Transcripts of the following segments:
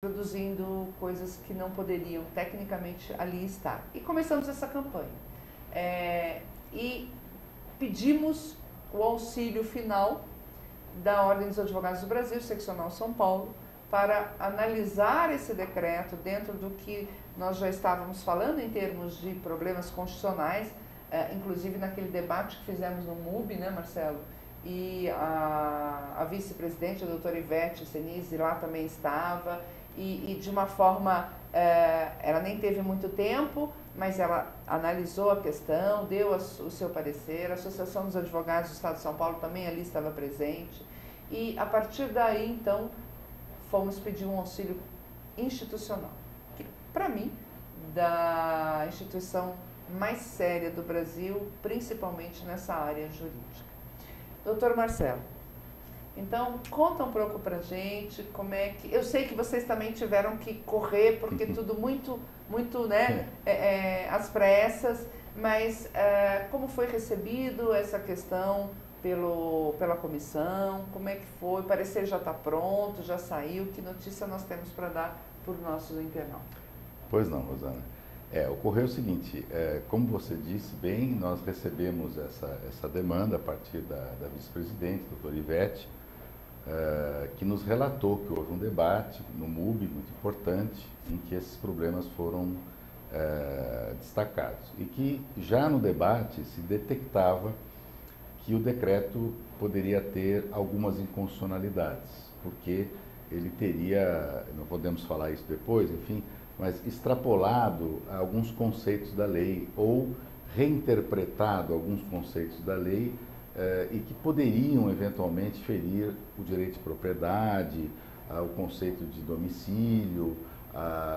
produzindo coisas que não poderiam tecnicamente ali estar. E começamos essa campanha. E pedimos o auxílio final da Ordem dos Advogados do Brasil, Seccional São Paulo, para analisar esse decreto dentro do que nós já estávamos falando em termos de problemas constitucionais, inclusive naquele debate que fizemos no MUB, né, Marcelo? E a vice-presidente, a doutora Ivete Senise, lá também estava, e de uma forma, ela nem teve muito tempo, mas ela analisou a questão, deu o seu parecer, a Associação dos Advogados do Estado de São Paulo também ali estava presente, e a partir daí, então, fomos pedir um auxílio institucional, que, para mim, da instituição mais séria do Brasil, principalmente nessa área jurídica. Doutor Marcelo, então conta um pouco pra gente como é que... Eu sei que vocês também tiveram que correr, porque tudo muito, né, às pressas, mas como foi recebido essa questão pela comissão? Como é que foi? O parecer já está pronto, já saiu? Que notícia nós temos para dar para os nossos internautas? Pois não, Rosana. Ocorreu o seguinte, como você disse bem, nós recebemos essa demanda a partir da vice-presidente, doutora Ivete, que nos relatou que houve um debate no MUB muito importante, em que esses problemas foram destacados. E que já no debate se detectava que o decreto poderia ter algumas inconstitucionalidades, porque ele teria, não podemos falar isso depois, enfim, mas extrapolado alguns conceitos da lei ou reinterpretado alguns conceitos da lei e que poderiam eventualmente ferir o direito de propriedade, o conceito de domicílio,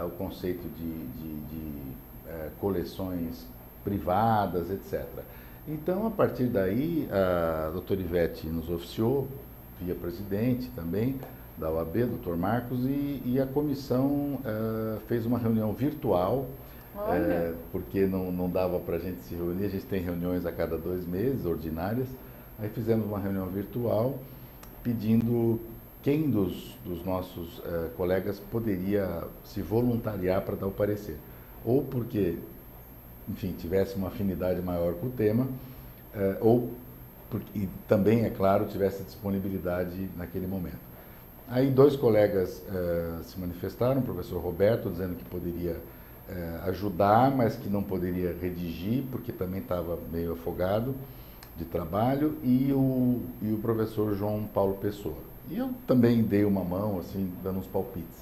o conceito de coleções privadas, etc. Então, a partir daí, a doutora Ivete nos oficiou, via presidente também, da OAB, doutor Marcos, e a comissão fez uma reunião virtual, porque não dava para a gente se reunir, a gente tem reuniões a cada 2 meses, ordinárias, aí fizemos uma reunião virtual pedindo quem dos nossos colegas poderia se voluntariar para dar o parecer, ou porque, enfim, tivesse uma afinidade maior com o tema, ou porque também, é claro, tivesse disponibilidade naquele momento. Aí 2 colegas se manifestaram, o professor Roberto, dizendo que poderia ajudar, mas que não poderia redigir, porque também estava meio afogado de trabalho, e o professor João Paulo Pessoa. E eu também dei uma mão, assim, dando uns palpites.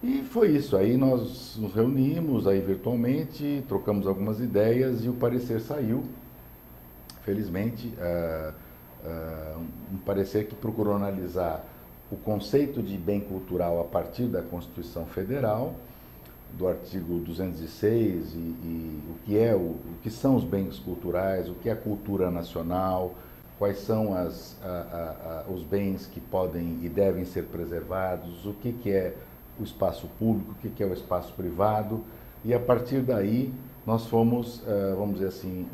E foi isso, aí nós nos reunimos aí virtualmente, trocamos algumas ideias e o parecer saiu, felizmente, um parecer que procurou analisar o conceito de bem cultural a partir da Constituição Federal, do artigo 206, e o que são os bens culturais, o que é a cultura nacional, quais são os bens que podem e devem ser preservados, o que é o espaço público, o que é o espaço privado, e a partir daí nós fomos, vamos dizer assim,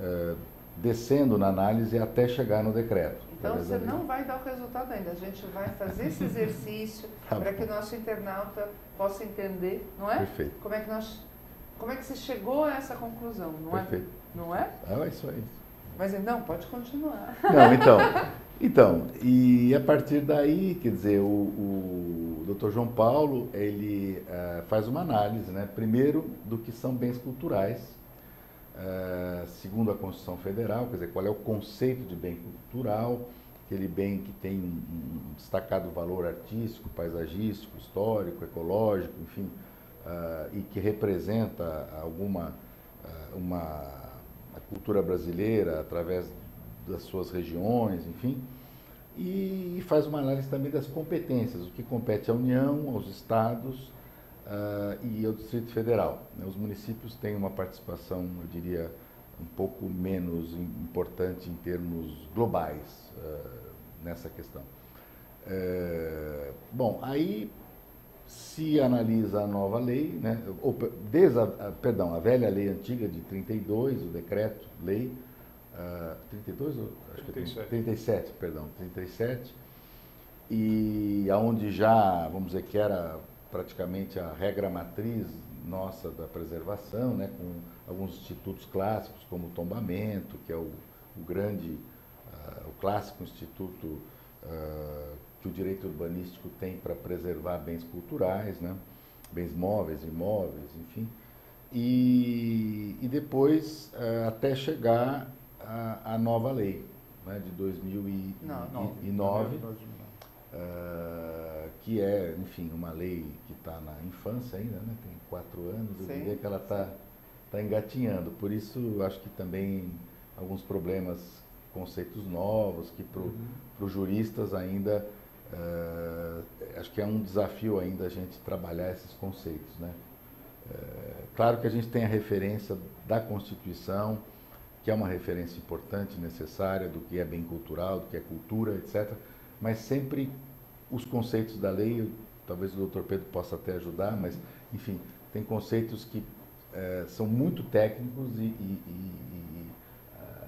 descendo na análise até chegar no decreto. Então você não vai dar o resultado ainda, a gente vai fazer esse exercício para que o nosso internauta possa entender, não é? Perfeito. Como é que você chegou a essa conclusão, não Perfeito. é? Não é? É isso aí. Mas não, pode continuar. Não, então, e a partir daí, quer dizer, o Dr. João Paulo, ele faz uma análise, né? Primeiro, do que são bens culturais, segundo a Constituição Federal, quer dizer, qual é o conceito de bem cultural, aquele bem que tem um destacado valor artístico, paisagístico, histórico, ecológico, enfim, e que representa a cultura brasileira através das suas regiões, enfim, e faz uma análise também das competências, o que compete à União, aos estados e ao Distrito Federal. Os municípios têm uma participação, eu diria, um pouco menos importante em termos globais nessa questão. Bom, aí se analisa a nova lei, né, a velha lei antiga de 32, o decreto-lei, 32? Acho 37. 37, perdão, 37, e aonde já, vamos dizer que era praticamente a regra matriz nossa da preservação, né, com alguns institutos clássicos, como o tombamento, que é o grande, o clássico instituto que o direito urbanístico tem para preservar bens culturais, né, bens móveis, imóveis, enfim, e depois até chegar à nova lei, né, de 2009, que é, enfim, uma lei que está na infância ainda, né, tem 4 anos, eu diria que ela está engatinhando, por isso acho que também alguns problemas, conceitos novos, que para os juristas ainda, acho que é um desafio ainda a gente trabalhar esses conceitos, né. Claro que a gente tem a referência da Constituição, que é uma referência importante, necessária, do que é bem cultural, do que é cultura, etc., mas sempre os conceitos da lei, talvez o Dr. Pedro possa até ajudar, mas, enfim, tem conceitos que são muito técnicos e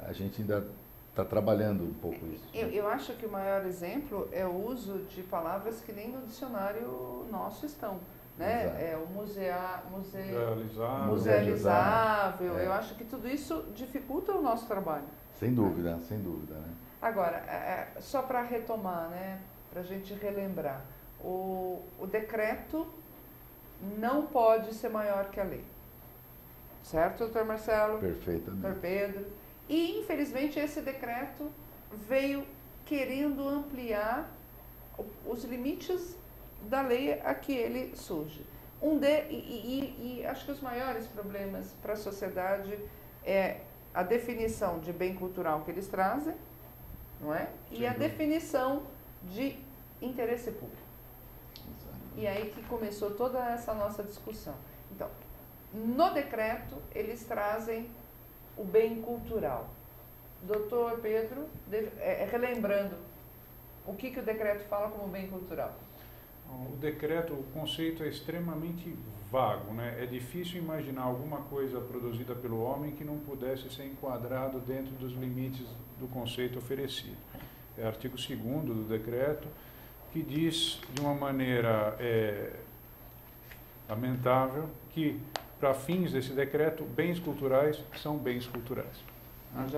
a gente ainda está trabalhando um pouco isso. Eu acho que o maior exemplo é o uso de palavras que nem no dicionário nosso estão, né? É o musealizável. Eu acho que tudo isso dificulta o nosso trabalho. Sem dúvida, sem dúvida, né? Agora, só para retomar, né, para a gente relembrar, o decreto não pode ser maior que a lei. Certo, doutor Marcelo? Perfeitamente. Doutor Pedro. E, infelizmente, esse decreto veio querendo ampliar os limites da lei a que ele surge. E acho que os maiores problemas para a sociedade é a definição de bem cultural que eles trazem, não é? E a definição de interesse público. Exatamente. E aí que começou toda essa nossa discussão. Então, no decreto, eles trazem o bem cultural. Doutor Pedro, relembrando, o que o decreto fala como bem cultural? O decreto, o conceito é extremamente vago, né? É difícil imaginar alguma coisa produzida pelo homem que não pudesse ser enquadrado dentro dos limites do conceito oferecido. É o artigo 2º do decreto, que diz de uma maneira lamentável que, para fins desse decreto, bens culturais são bens culturais.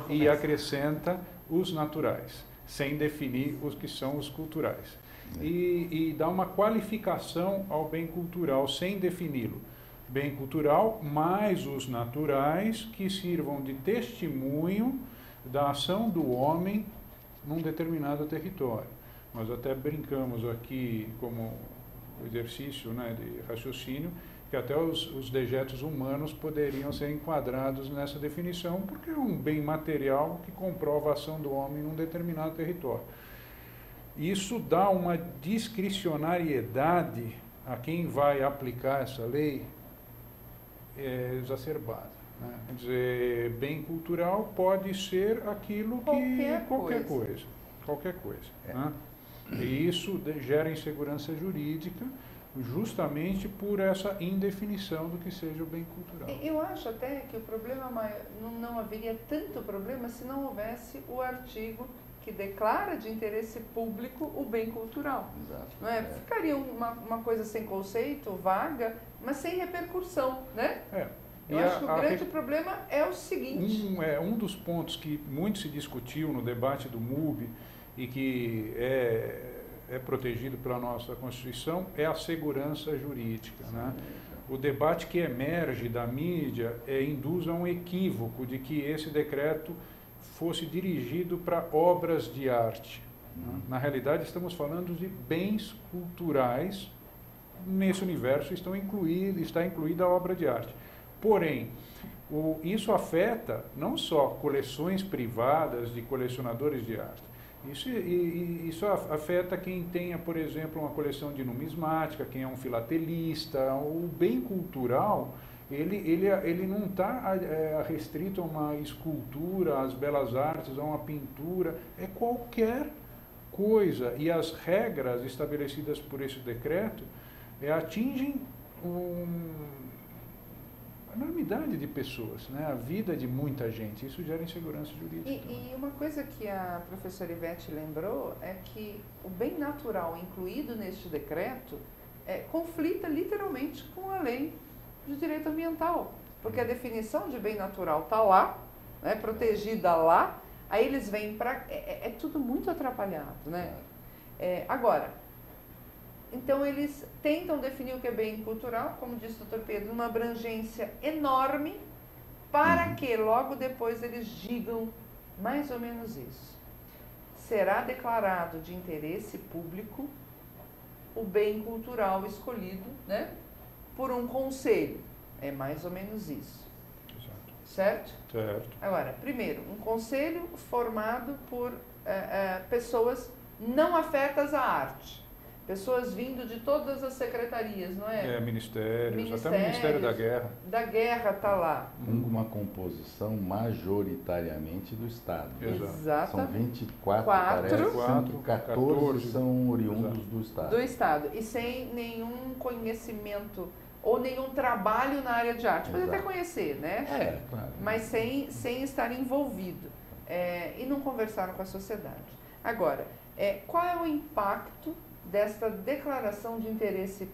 E acrescenta os naturais, sem definir os que são os culturais. E dá uma qualificação ao bem cultural, sem defini-lo. Bem cultural mais os naturais que sirvam de testemunho da ação do homem num determinado território. Nós até brincamos aqui como exercício, né, de raciocínio, que até os dejetos humanos poderiam ser enquadrados nessa definição, porque é um bem material que comprova a ação do homem num determinado território. Isso dá uma discricionariedade a quem vai aplicar essa lei exacerbada, né? Quer dizer, bem cultural pode ser aquilo que... Qualquer coisa. Né? E isso gera insegurança jurídica, justamente por essa indefinição do que seja o bem cultural. Eu acho até que o problema não haveria tanto problema se não houvesse o artigo que declara de interesse público o bem cultural. Exato. Não é? Ficaria uma coisa sem conceito, vaga, mas sem repercussão, né? Eu acho que o grande problema é o seguinte... Um dos pontos que muito se discutiu no debate do MUB e que é protegido pela nossa Constituição é a segurança jurídica, né? O debate que emerge da mídia induz a um equívoco de que esse decreto fosse dirigido para obras de arte. Na realidade, estamos falando de bens culturais. Nesse universo está incluída a obra de arte. Porém, isso afeta não só coleções privadas de colecionadores de arte. Isso afeta quem tenha, por exemplo, uma coleção de numismática, quem é um filatelista. O bem cultural, ele não está restrito a uma escultura, às belas artes, a uma pintura, é qualquer coisa. E as regras estabelecidas por esse decreto atingem enormidade de pessoas, né? A vida de muita gente. Isso gera insegurança jurídica. E uma coisa que a professora Ivete lembrou é que o bem natural incluído neste decreto conflita literalmente com a lei de direito ambiental, porque a definição de bem natural está lá, né, protegida lá, aí eles vêm para... É tudo muito atrapalhado, né? Agora, então eles tentam definir o que é bem cultural, como disse o Dr. Pedro, numa abrangência enorme, para que logo depois eles digam mais ou menos isso. Será declarado de interesse público o bem cultural escolhido, né, por um conselho. É mais ou menos isso. Exato. Certo? Certo. Agora, primeiro, um conselho formado por pessoas não afetas à arte. Pessoas vindo de todas as secretarias, não é? Ministérios, até o Ministério da Guerra. Da Guerra está lá. Uma composição majoritariamente do Estado. Exato. São 24, Quatro. parece, 14 são oriundos do Estado. Do Estado. E sem nenhum conhecimento ou nenhum trabalho na área de arte. Pode até conhecer, né? Claro. Mas sem estar envolvido. E não conversaram com a sociedade. Agora, qual é o impacto desta declaração de interesse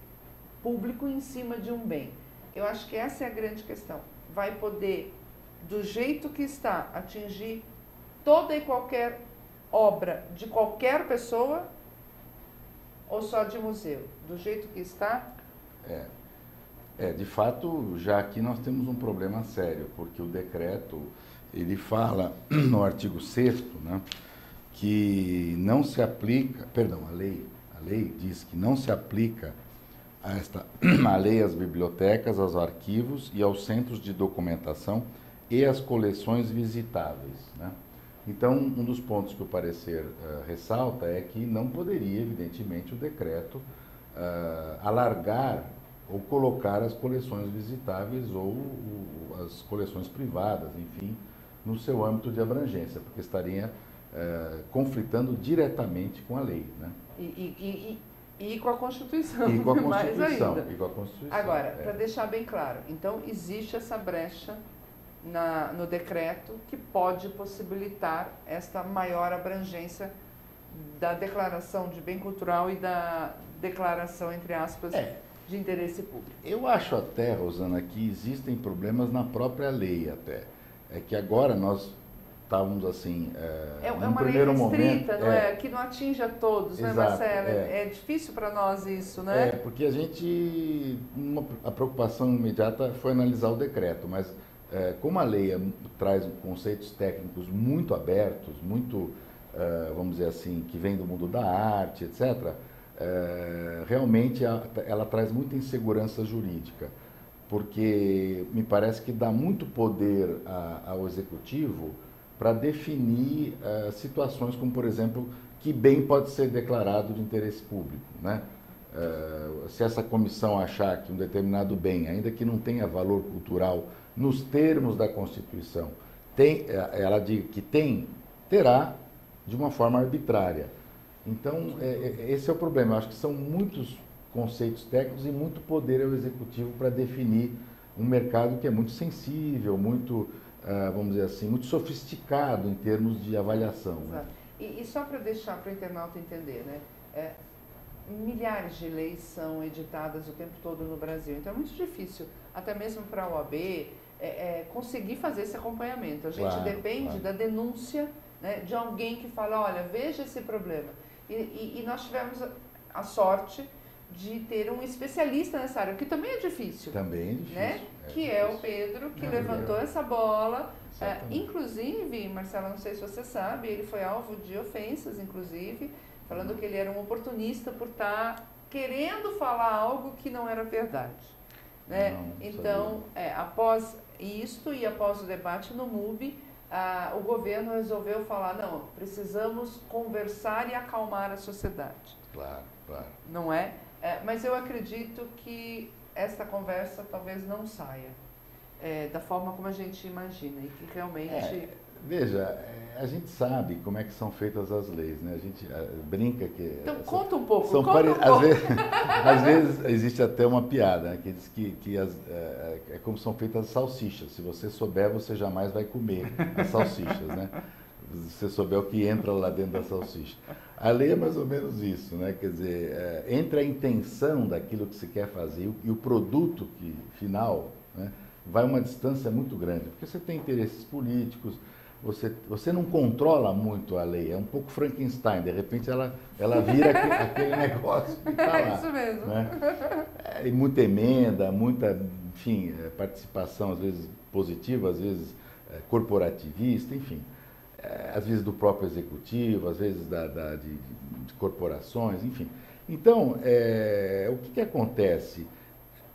público em cima de um bem? Eu acho que essa é a grande questão. Vai poder, do jeito que está, atingir toda e qualquer obra de qualquer pessoa ou só de museu? Do jeito que está? De fato, já aqui nós temos um problema sério, porque o decreto, ele fala no artigo 6º, né, que não se aplica, a lei diz que não se aplica a lei às bibliotecas, aos arquivos e aos centros de documentação e às coleções visitáveis, né? Então, um dos pontos que o parecer ressalta é que não poderia, evidentemente, o decreto alargar ou colocar as coleções visitáveis ou as coleções privadas, enfim, no seu âmbito de abrangência, porque estaria conflitando diretamente com a lei, né? E com a Constituição. E com a Constituição. Mais ainda. E com a Constituição. Agora, para deixar bem claro, então existe essa brecha no decreto que pode possibilitar esta maior abrangência da declaração de bem cultural e da declaração, entre aspas, de interesse público. Eu acho até, Rosana, que existem problemas na própria lei até. É que agora nós estávamos assim, uma lei restrita, não é? Que não atinge a todos, exato, né, Marcelo? É difícil para nós isso, né? Porque a preocupação imediata foi analisar o decreto, mas como a lei traz conceitos técnicos muito abertos, muito, vamos dizer assim, que vem do mundo da arte, etc., realmente ela traz muita insegurança jurídica, porque me parece que dá muito poder ao executivo para definir situações como, por exemplo, que bem pode ser declarado de interesse público, né? Se essa comissão achar que um determinado bem, ainda que não tenha valor cultural nos termos da Constituição, ela diz que terá de uma forma arbitrária. Então, esse é o problema. Eu acho que são muitos conceitos técnicos e muito poder ao executivo para definir um mercado que é muito sensível, muito, vamos dizer assim, muito sofisticado em termos de avaliação. Exato. Né? E só para deixar para o internauta entender, né? Milhares de leis são editadas o tempo todo no Brasil, então é muito difícil, até mesmo para a OAB, conseguir fazer esse acompanhamento. A gente depende da denúncia, né, de alguém que fala, olha, veja esse problema. E nós tivemos a sorte de ter um especialista nessa área, que também é difícil. Também é difícil. Né? Que é o Pedro, que levantou essa bola. Inclusive, Marcelo, não sei se você sabe, ele foi alvo de ofensas, inclusive, falando que ele era um oportunista por estar querendo falar algo que não era verdade. Né? Então, após isto e após o debate no MUBI, o governo resolveu falar, não, precisamos conversar e acalmar a sociedade. Claro. Não é? Mas eu acredito que esta conversa talvez não saia da forma como a gente imagina e que realmente... Veja, a gente sabe como é que são feitas as leis, né? A gente brinca que... Então, conta um pouco, Às vezes existe até uma piada, né? Que diz que é como são feitas as salsichas. Se você souber, você jamais vai comer as salsichas, né? se você souber o que entra lá dentro da salsicha. A lei é mais ou menos isso, né? Quer dizer, entre a intenção daquilo que se quer fazer e o produto final, né, vai uma distância muito grande, porque você tem interesses políticos, você não controla muito a lei, é um pouco Frankenstein, de repente ela vira aquele negócio que está lá. É isso mesmo. Né? E muita emenda, muita, enfim, participação, às vezes positiva, às vezes corporativista, enfim. Às vezes do próprio executivo, às vezes de corporações, enfim. Então, o que acontece?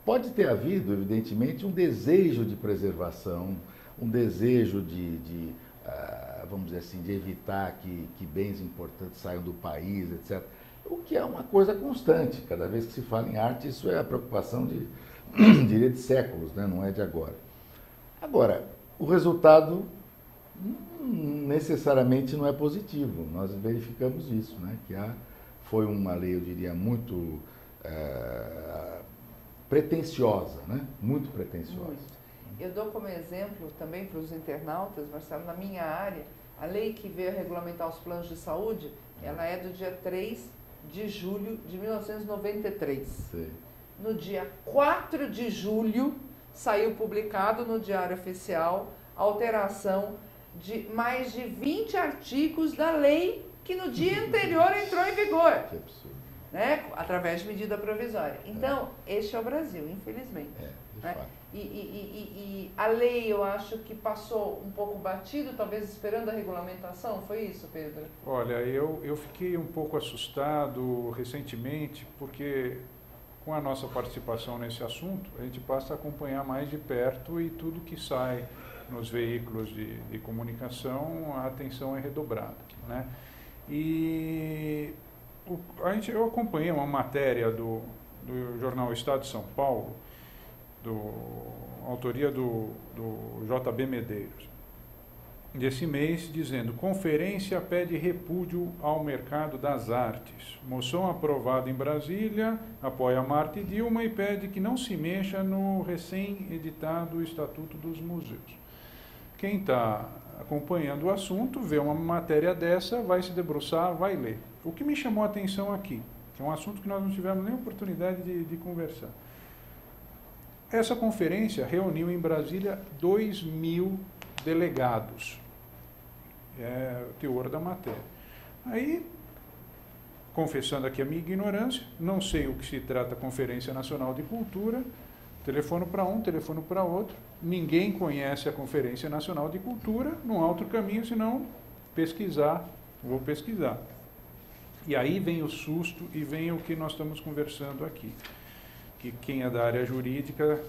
Pode ter havido, evidentemente, um desejo de preservação, um desejo vamos dizer assim, de evitar que bens importantes saiam do país, etc. O que é uma coisa constante. Cada vez que se fala em arte, isso é a preocupação diria de séculos, né? Não é de agora. Agora, o resultado necessariamente não é positivo. Nós verificamos isso, né? Que foi uma lei, eu diria, muito pretensiosa, né? Muito pretensiosa. Muito. Eu dou como exemplo também para os internautas, Marcelo, na minha área, a lei que veio a regulamentar os planos de saúde, ela é do dia 3 de julho de 1993. Sim. No dia 4 de julho, saiu publicado no Diário Oficial a alteração de mais de 20 artigos da lei que no dia anterior entrou em vigor. Que absurdo. Né? Através de medida provisória. Então, este é o Brasil, infelizmente. De né? fato. E a lei, eu acho que passou um pouco batido, talvez esperando a regulamentação. Foi isso, Pedro? Olha, eu fiquei um pouco assustado recentemente, porque com a nossa participação nesse assunto, a gente passa a acompanhar mais de perto e tudo que sai nos veículos de comunicação, a atenção é redobrada, né? E eu acompanhei uma matéria do jornal Estado de São Paulo, autoria do JB Medeiros, desse mês, dizendo: conferência pede repúdio ao mercado das artes. Moção aprovada em Brasília apoia Marta e Dilma e pede que não se mexa no recém-editado Estatuto dos Museus. Quem está acompanhando o assunto, vê uma matéria dessa, vai se debruçar, vai ler. O que me chamou a atenção aqui, que é um assunto que nós não tivemos nem oportunidade de conversar. Essa conferência reuniu em Brasília 2.000 delegados. É o teor da matéria. Aí, confessando aqui a minha ignorância, não sei o que se trata a Conferência Nacional de Cultura, telefono para um, telefono para outro, ninguém conhece a Conferência Nacional de Cultura, não há outro caminho senão pesquisar, vou pesquisar. E aí vem o susto e vem o que nós estamos conversando aqui, que quem é da área jurídica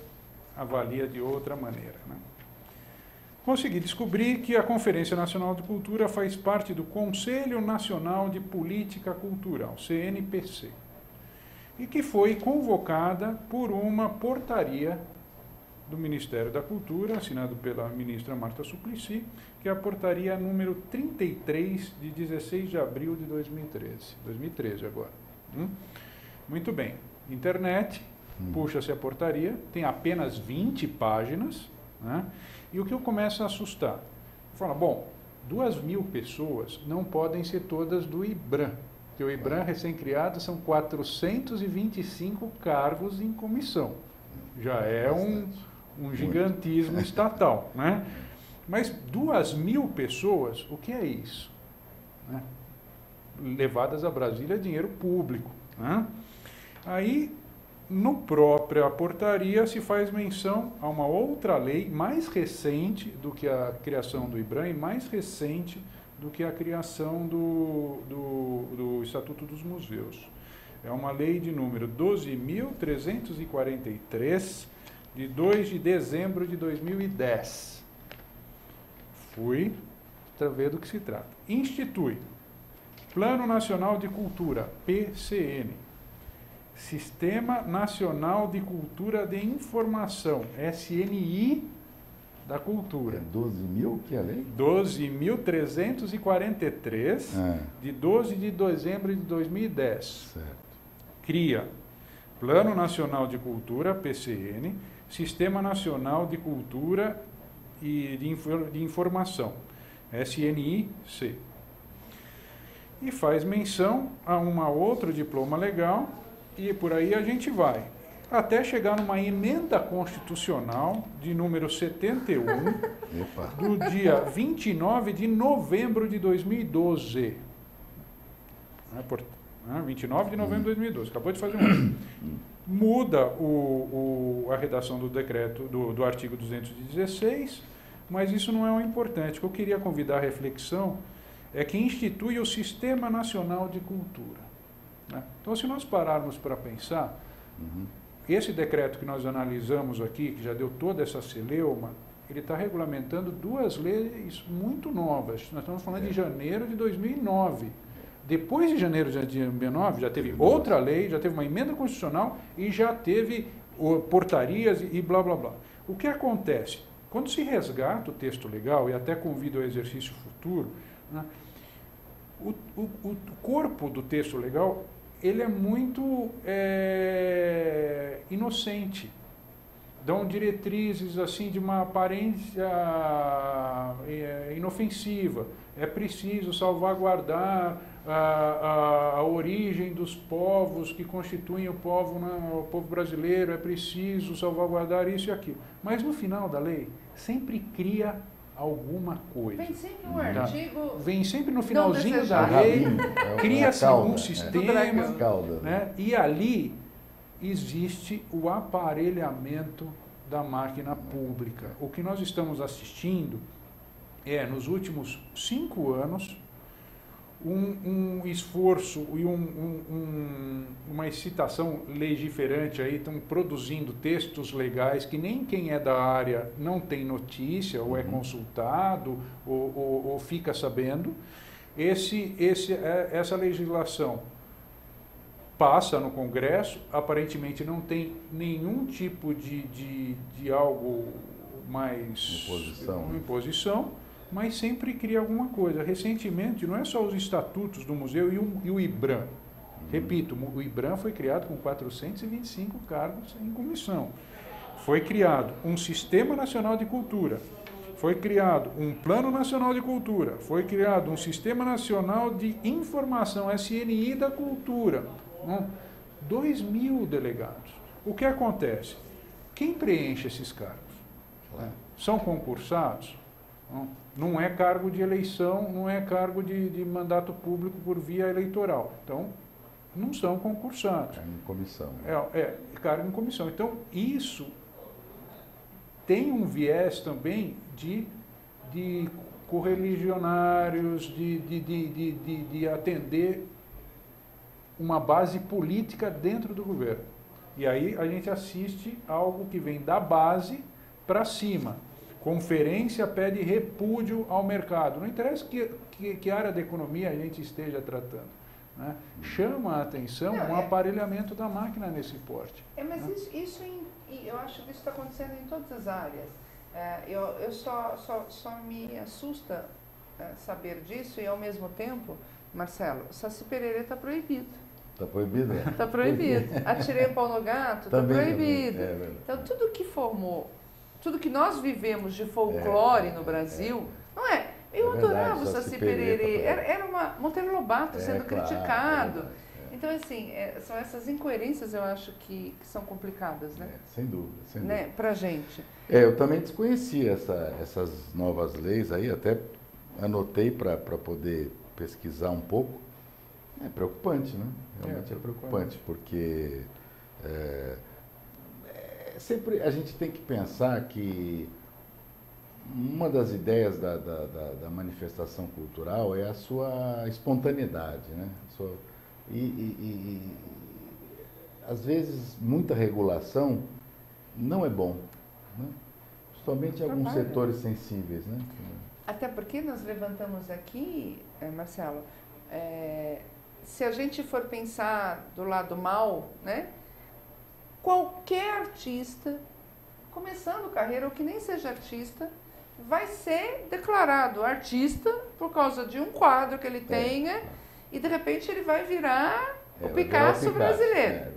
avalia de outra maneira, né? Consegui descobrir que a Conferência Nacional de Cultura faz parte do Conselho Nacional de Política Cultural, CNPC, e que foi convocada por uma portaria do Ministério da Cultura, assinado pela ministra Marta Suplicy, que é a portaria número 33, de 16 de abril de 2013. 2013 agora. Muito bem. Internet, puxa-se a portaria, tem apenas 20 páginas, né? E o que eu começo a assustar? Fala, bom, 2.000 pessoas não podem ser todas do IBRAM, porque o IBRAM recém-criado são 425 cargos em comissão. Já é um gigantismo estatal, né? Mas 2.000 pessoas, o que é isso? Né? Levadas a Brasília dinheiro público, né? Aí, no própria portaria, se faz menção a uma outra lei mais recente do que a criação do IBRAM e mais recente do que a criação do Estatuto dos Museus. É uma lei de número 12.343, de 2 de dezembro de 2010. Fui para ver do que se trata. Institui Plano Nacional de Cultura, PCN. Sistema Nacional de Cultura de Informação, SNI da Cultura. É 12.000 que é a lei? 12.343, de 12 de dezembro de 2010. Certo. Cria Plano Nacional de Cultura, PCN, Sistema Nacional de Cultura e de Informação. SNI-C. E faz menção a um outro diploma legal, e por aí a gente vai. Até chegar numa emenda constitucional de número 71, do dia 29 de novembro de 2012. 29 de novembro de 2012, acabou de fazer um ano. Muda a redação do decreto, do artigo 216, mas isso não é o importante. O que eu queria convidar a reflexão é que institui o Sistema Nacional de Cultura. Né? Então, se nós pararmos para pensar, esse decreto que nós analisamos aqui, que já deu toda essa celeuma, ele está regulamentando duas leis muito novas. Nós estamos falando de janeiro de 2009. Depois de janeiro de 2009, já teve outra lei, já teve uma emenda constitucional e já teve portarias e blá, blá, blá. O que acontece? Quando se resgata o texto legal, e até convido ao exercício futuro, né, o corpo do texto legal, ele é muito inocente. Dão diretrizes assim de uma aparência inofensiva. É preciso salvaguardar a origem dos povos que constituem o povo brasileiro, é preciso salvaguardar isso e aquilo. Mas no final da lei, sempre cria alguma coisa. Vem sempre um artigo. Vem sempre no finalzinho da lei, cria-se um sistema, né? E ali existe o aparelhamento da máquina pública. O que nós estamos assistindo é, nos últimos 5 anos, um esforço e uma excitação legiferante aí, estão produzindo textos legais que nem quem é da área não tem notícia, ou é consultado, ou fica sabendo. Essa legislação passa no Congresso, aparentemente não tem nenhum tipo de algo mais... imposição, mas sempre cria alguma coisa. Recentemente, não é só os estatutos do museu e o IBRAM. Repito, o IBRAM foi criado com 425 cargos em comissão. Foi criado um Sistema Nacional de Cultura. Foi criado um Plano Nacional de Cultura. Foi criado um Sistema Nacional de Informação, SNI da Cultura. 2.000 delegados. O que acontece? Quem preenche esses cargos? São concursados? Não é cargo de eleição, não é cargo de mandato público por via eleitoral. Então, não são concursados. Cargo em comissão. Cargo em comissão. Então, isso tem um viés também de correligionários, de atender uma base política dentro do governo. E aí a gente assiste algo que vem da base para cima. Conferência pede repúdio ao mercado. Não interessa que área da economia a gente esteja tratando. Né? Chama a atenção um aparelhamento da máquina nesse porte. Mas né? Eu acho que isso está acontecendo em todas as áreas. Eu só me assusta saber disso e, ao mesmo tempo, Marcelo, Saci Pererê está proibido. Está proibido? Está proibido. Atirei o pau no gato, está proibido. Então, tudo que nós vivemos de folclore no Brasil, não é? Eu adorava o Saci Pererê, era uma Monteiro Lobato sendo criticado. Então, assim, são essas incoerências, eu acho, que são complicadas, né? Sem dúvida, sem né? dúvida. Pra gente. Eu também desconhecia essas novas leis aí, até anotei para poder pesquisar um pouco. É preocupante, né? Realmente é preocupante, porque sempre a gente tem que pensar que uma das ideias da manifestação cultural é a sua espontaneidade, né? E às vezes muita regulação não é bom, né? Principalmente em alguns setores sensíveis, né? Até porque nós levantamos aqui, Marcelo, se a gente for pensar do lado mal, né? Qualquer artista, começando carreira, ou que nem seja artista, vai ser declarado artista por causa de um quadro que ele tenha, e de repente ele vai virar o Picasso brasileiro. É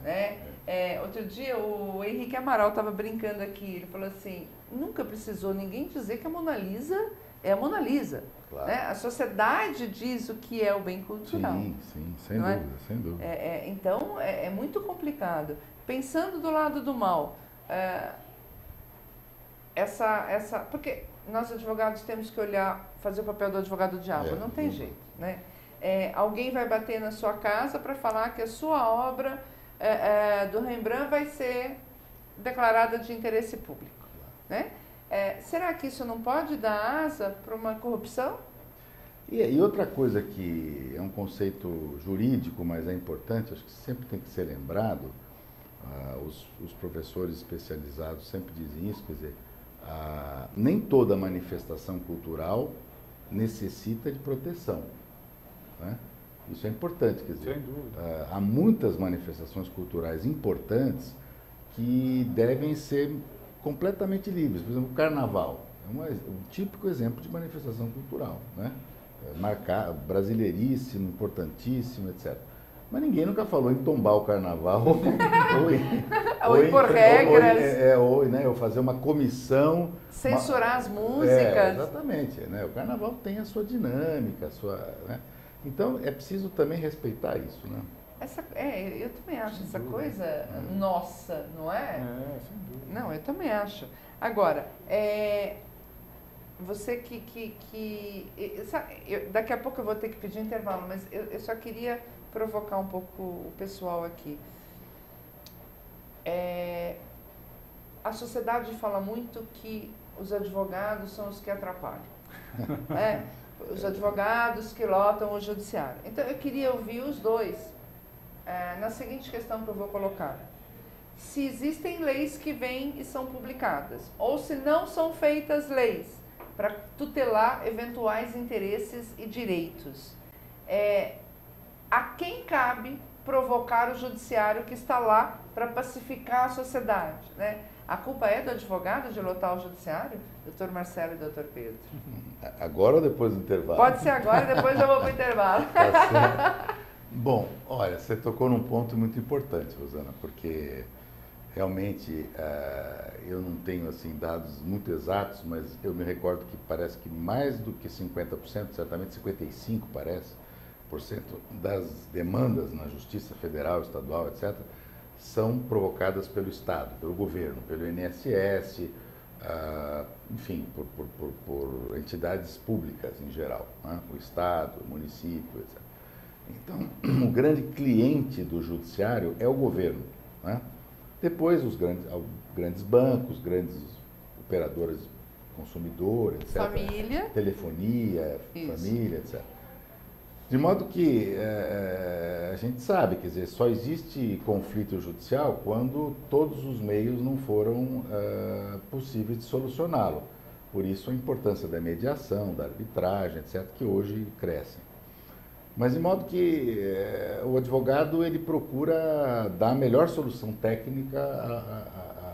verdade. Outro dia o Henrique Amaral estava brincando aqui, ele falou assim, nunca precisou ninguém dizer que a Mona Lisa é a Mona Lisa. Claro. Né? A sociedade diz o que é o bem cultural. Sim, sem não dúvida, é? sem dúvida. Então, é muito complicado. Pensando do lado do mal, porque nós advogados temos que fazer o papel do advogado diabo, não tem jeito. Né? Alguém vai bater na sua casa para falar que a sua obra do Rembrandt vai ser declarada de interesse público. Né? Será que isso não pode dar asa para uma corrupção? E outra coisa que é um conceito jurídico, mas é importante, acho que sempre tem que ser lembrado, os professores especializados sempre dizem isso, quer dizer, nem toda manifestação cultural necessita de proteção. Né? Isso é importante, quer dizer, sem dúvida. Há muitas manifestações culturais importantes que devem ser completamente livres. Por exemplo, o carnaval é um típico exemplo de manifestação cultural, né? Brasileiríssimo, importantíssimo, etc. Mas ninguém nunca falou em tombar o carnaval ou impor regras. Ou fazer uma comissão. Censurar as músicas. Exatamente. Né? O carnaval tem a sua dinâmica, né? Então é preciso também respeitar isso. Né? Eu também acho sem essa dúvida. Coisa nossa, não é? Sem dúvida. Não, eu também acho. Agora, você daqui a pouco eu vou ter que pedir intervalo, mas eu só queria provocar um pouco o pessoal aqui. A sociedade fala muito que os advogados são os que atrapalham. Os advogados que lotam o judiciário. Então, eu queria ouvir os dois na seguinte questão que eu vou colocar. Se existem leis que vêm e são publicadas, ou se não são feitas leis para tutelar eventuais interesses e direitos, a quem cabe provocar o judiciário que está lá para pacificar a sociedade? Né? A culpa é do advogado de lotar o judiciário? Doutor Marcelo e doutor Pedro. Agora ou depois do intervalo? Pode ser agora, depois eu vou para o intervalo. Tá certo. Bom, olha, você tocou num ponto muito importante, Rosana, porque realmente eu não tenho assim dados muito exatos, mas eu me recordo que parece que mais do que 50%, certamente 55% parece, das demandas na Justiça Federal, Estadual, etc., são provocadas pelo Estado, pelo governo, pelo INSS, enfim, por entidades públicas em geral, né? O Estado, o município, etc. Então, o grande cliente do judiciário é o governo, né? Depois os grandes bancos, grandes operadoras consumidoras, etc. Família. Telefonia, Isso. Família, etc. De modo que a gente sabe, quer dizer, só existe conflito judicial quando todos os meios não foram possíveis de solucioná-lo. Por isso a importância da mediação, da arbitragem, etc., que hoje crescem. Mas de modo que o advogado ele procura dar a melhor solução técnica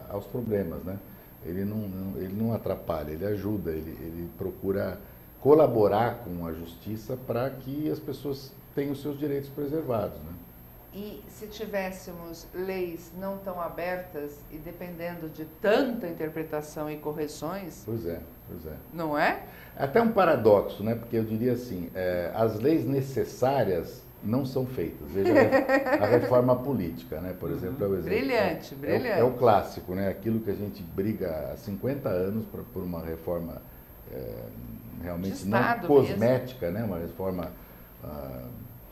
aos problemas, né? Ele não atrapalha, ele ajuda, ele procura colaborar com a justiça para que as pessoas tenham os seus direitos preservados, né? E se tivéssemos leis não tão abertas e dependendo de tanta interpretação e correções... Pois é. Não é? Até um paradoxo, né? Porque eu diria assim, as leis necessárias não são feitas. Veja a reforma política, né? Por exemplo, é o exemplo. Brilhante. É o clássico, né? Aquilo que a gente briga há 50 anos por uma reforma realmente não cosmética, né? Uma reforma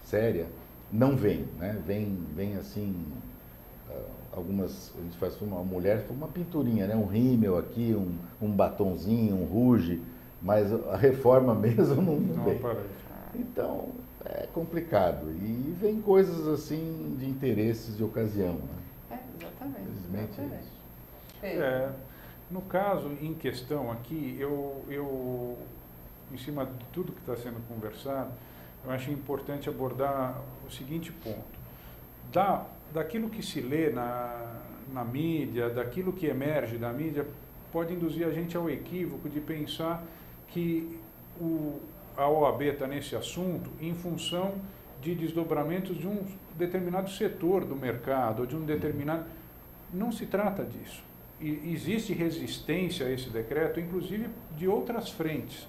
séria, não vem, né? Vem assim, algumas, a gente faz uma mulher, uma pinturinha, né? Um rímel aqui, um batonzinho, um ruge, mas a reforma mesmo não vem. Então, é complicado. E vem coisas assim de interesses de ocasião, né? Exatamente. Infelizmente é isso. No caso em questão aqui, eu em cima de tudo que está sendo conversado, eu acho importante abordar o seguinte ponto. Daquilo que se lê na mídia, daquilo que emerge da mídia, pode induzir a gente ao equívoco de pensar que a OAB está nesse assunto em função de desdobramentos de um determinado setor do mercado, ou de um determinado... Não se trata disso. E existe resistência a esse decreto, inclusive de outras frentes.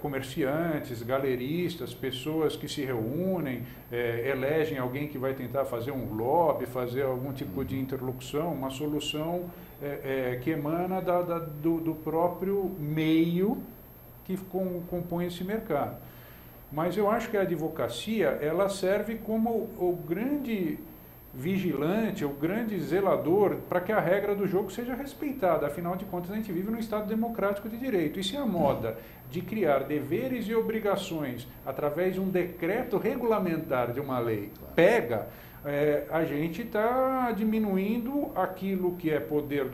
comerciantes, galeristas, pessoas que se reúnem, elegem alguém que vai tentar fazer um lobby, fazer algum tipo de interlocução, uma solução que emana do próprio meio que compõe esse mercado. Mas eu acho que a advocacia, ela serve como o grande vigilante, o grande zelador para que a regra do jogo seja respeitada. Afinal de contas, a gente vive num Estado democrático de direito. E se a moda de criar deveres e obrigações através de um decreto regulamentar de uma lei pega, a gente está diminuindo aquilo que é poder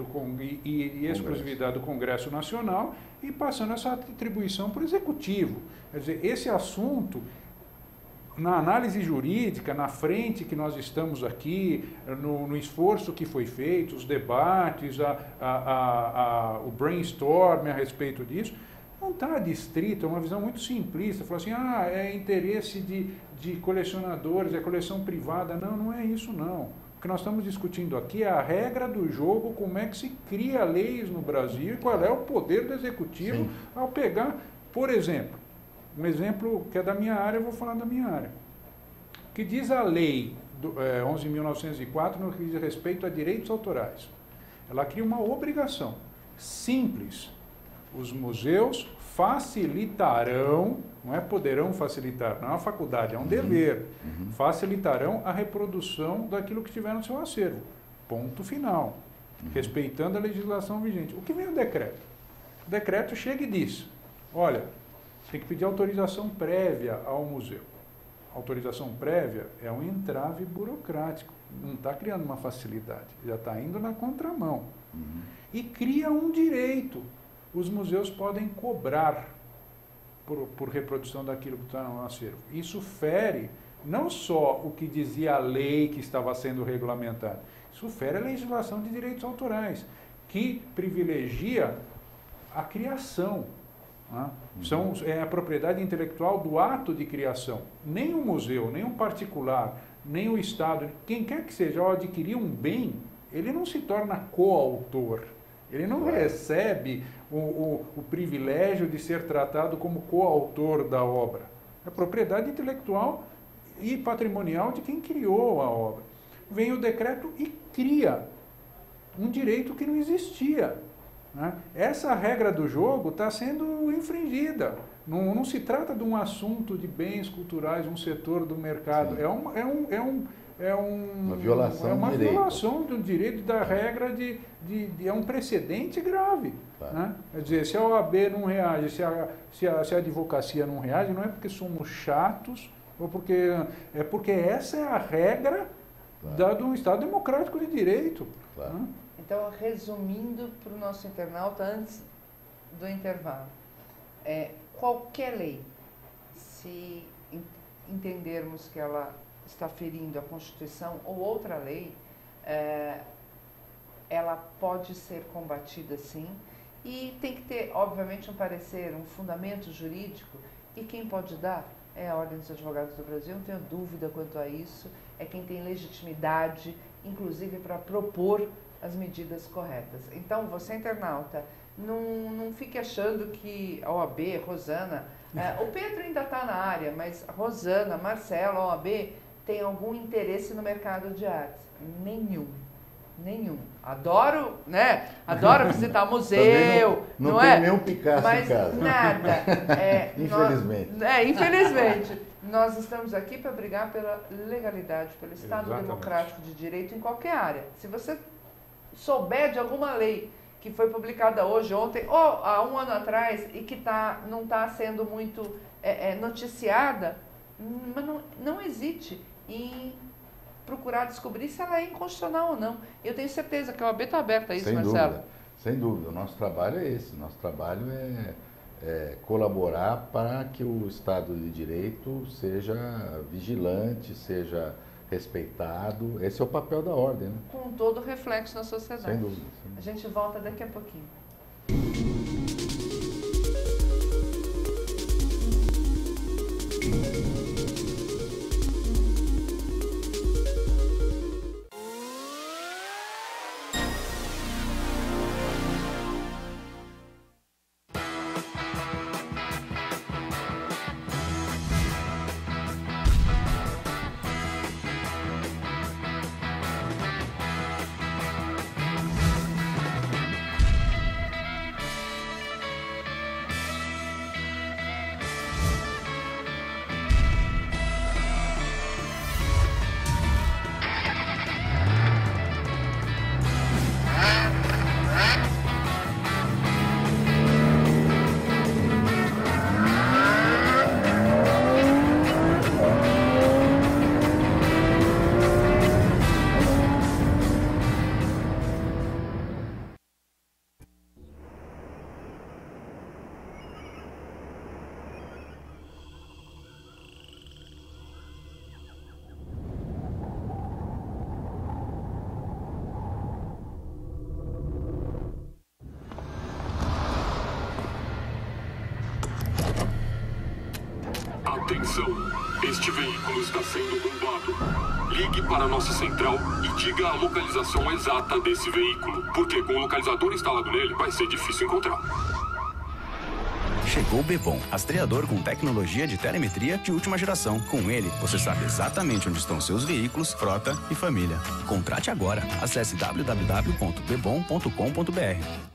e exclusividade do Congresso Nacional e passando essa atribuição para o Executivo. Quer dizer, esse assunto, na análise jurídica, na frente que nós estamos aqui, no esforço que foi feito, os debates, o brainstorm a respeito disso, não está distrito, é uma visão muito simplista. Fala assim, é interesse de colecionadores, é coleção privada. Não, não é isso não. O que nós estamos discutindo aqui é a regra do jogo, como é que se cria leis no Brasil e qual é o poder do Executivo ao pegar, por exemplo, um exemplo que é da minha área, eu vou falar da minha área. O que diz a lei 11.904 no que diz respeito a direitos autorais? Ela cria uma obrigação simples. Os museus facilitarão, não é poderão facilitar, não é uma faculdade, é um dever, facilitarão a reprodução daquilo que tiver no seu acervo. Ponto final. Respeitando a legislação vigente. O que vem o decreto? O decreto chega e diz, olha, tem que pedir autorização prévia ao museu. Autorização prévia é um entrave burocrático, não está criando uma facilidade, já está indo na contramão. E cria um direito. Os museus podem cobrar por reprodução daquilo que está no acervo. Isso fere não só o que dizia a lei que estava sendo regulamentada, isso fere a legislação de direitos autorais, que privilegia a criação. É a propriedade intelectual do ato de criação. Nem o museu, nem o particular, nem o Estado, quem quer que seja, ao adquirir um bem, ele não se torna coautor. Ele não recebe o privilégio de ser tratado como coautor da obra. É propriedade intelectual e patrimonial de quem criou a obra. Vem o decreto e cria um direito que não existia. Essa regra do jogo está sendo infringida. Não se trata de um assunto de bens culturais, um setor do mercado. Uma violação de um direito da regra é um precedente grave. Claro. Quer dizer, se a OAB não reage, se a advocacia não reage, não é porque somos chatos, ou é porque essa é a regra de um Estado democrático de direito. Claro. Então, resumindo para o nosso internauta, antes do intervalo, qualquer lei, se entendermos que ela está ferindo a Constituição ou outra lei, ela pode ser combatida sim, e tem que ter, obviamente, um parecer, um fundamento jurídico, e quem pode dar é a Ordem dos Advogados do Brasil, não tenho dúvida quanto a isso, é quem tem legitimidade, inclusive para propor as medidas corretas. Então, você internauta, não fique achando que a OAB, Rosana, o Pedro ainda está na área, mas Rosana, Marcelo, a OAB tem algum interesse no mercado de artes? Nenhum. Adoro, né? Adoro visitar museu, não tem nenhum Picasso mas em casa. Nada. Infelizmente. Infelizmente. Nós estamos aqui para brigar pela legalidade, pelo Estado Exatamente. democrático de direito em qualquer área. Se você souber de alguma lei que foi publicada hoje, ontem, ou há um ano atrás, e que não está sendo muito noticiada, mas não hesite em procurar descobrir se ela é inconstitucional ou não. Eu tenho certeza que a OAB está aberta a isso, Marcelo. Sem dúvida. O nosso trabalho é esse. Nosso trabalho é colaborar para que o Estado de Direito seja vigilante, seja respeitado. Esse é o papel da ordem, né? Com todo o reflexo na sociedade. Sem dúvida. A gente volta daqui a pouquinho. Atenção, este veículo está sendo roubado. Ligue para a nossa central e diga a localização exata desse veículo, porque com o localizador instalado nele vai ser difícil encontrar. Chegou o Bebom, rastreador com tecnologia de telemetria de última geração. Com ele, você sabe exatamente onde estão seus veículos, frota e família. Contrate agora. Acesse www.bebom.com.br.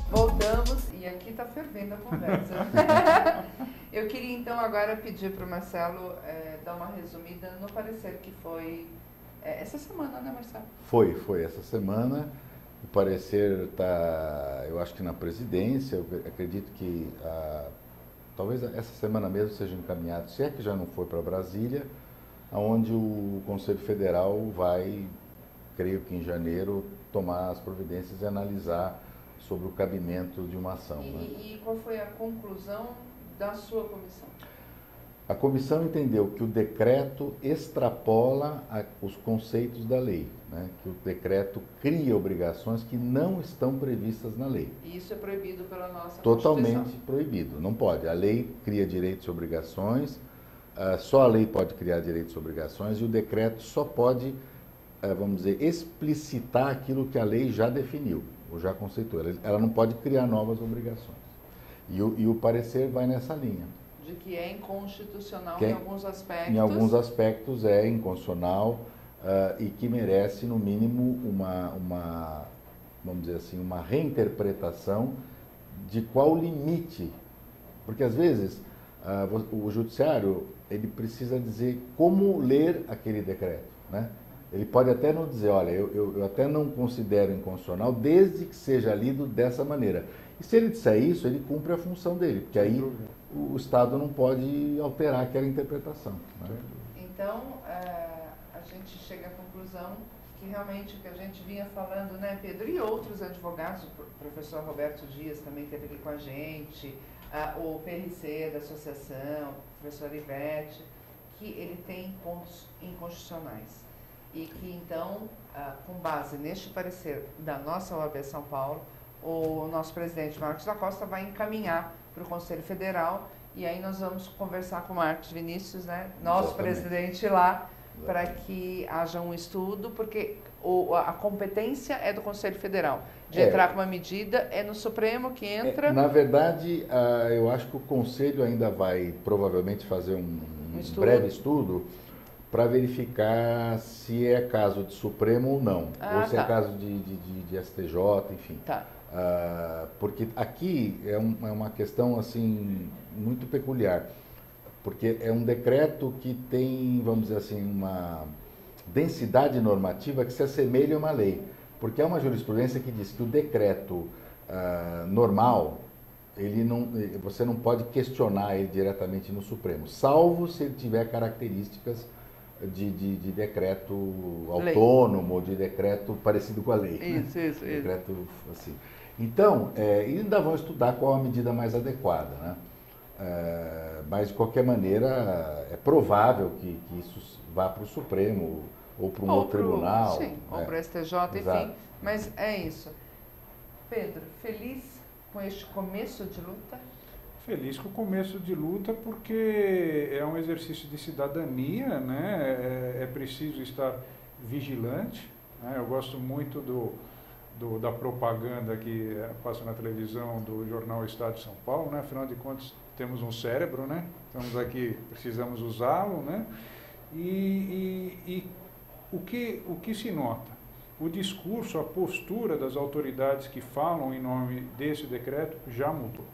Voltamos e aqui está fervendo a conversa. Eu queria então agora pedir para o Marcelo dar uma resumida no parecer que foi essa semana, né, Marcelo? Foi essa semana. O parecer está, eu acho que na presidência. Eu acredito que talvez essa semana mesmo seja encaminhado, se é que já não foi para Brasília, onde o Conselho Federal vai, creio que em janeiro, tomar as providências e analisar sobre o cabimento de uma ação. E qual foi a conclusão da sua comissão? A comissão entendeu que o decreto extrapola os conceitos da lei, né? Que o decreto cria obrigações que não estão previstas na lei. E isso é proibido pela nossa Totalmente Constituição. proibido, não pode. A lei cria direitos e obrigações, só a lei pode criar direitos e obrigações, e o decreto só pode, vamos dizer, explicitar aquilo que a lei já definiu, ou já conceitou. Ela não pode criar novas obrigações. E o parecer vai nessa linha. De que é inconstitucional em alguns aspectos. Em alguns aspectos é inconstitucional e que merece, no mínimo, vamos dizer assim, uma reinterpretação de qual o limite. Porque, às vezes, o judiciário ele precisa dizer como ler aquele decreto, né? Ele pode até não dizer, olha, eu até não considero inconstitucional desde que seja lido dessa maneira. E se ele disser isso, ele cumpre a função dele, porque aí o Estado não pode alterar aquela interpretação, né? Então, a gente chega à conclusão que realmente o que a gente vinha falando, né, Pedro, e outros advogados, o professor Roberto Dias também esteve aqui com a gente, o PRC da associação, o professor Ivete, que ele tem pontos inconstitucionais. E que, então, com base neste parecer da nossa OAB São Paulo, o nosso presidente Marcos da Costa vai encaminhar para o Conselho Federal e aí nós vamos conversar com o Marcos Vinícius, né, nosso presidente lá, para que haja um estudo, porque a competência é do Conselho Federal. De entrar com uma medida, é no Supremo que entra. Na verdade, eu acho que o Conselho ainda vai provavelmente fazer um breve estudo para verificar se é caso de Supremo ou não, ou se é caso de STJ, enfim. Tá. Porque aqui é uma questão assim muito peculiar, porque é um decreto que tem, vamos dizer assim, uma densidade normativa que se assemelha a uma lei, porque há uma jurisprudência que diz que o decreto normal, você não pode questionar ele diretamente no Supremo, salvo se ele tiver características de decreto autônomo, ou de decreto parecido com a lei. Isso, né? isso. Decreto assim. Então, ainda vão estudar qual a medida mais adequada, né? Mas, de qualquer maneira, é provável que isso vá para o Supremo ou para um outro tribunal. Sim, ou para o STJ, enfim. Exato. Mas é isso. Pedro, feliz com este começo de luta? Feliz com o começo de luta, porque é um exercício de cidadania, né? É preciso estar vigilante, né? Eu gosto muito da propaganda que passa na televisão do jornal Estado de São Paulo, né? Afinal de contas, temos um cérebro, né? Estamos aqui, precisamos usá-lo, né? E o que se nota? O discurso, a postura das autoridades que falam em nome desse decreto já mudou.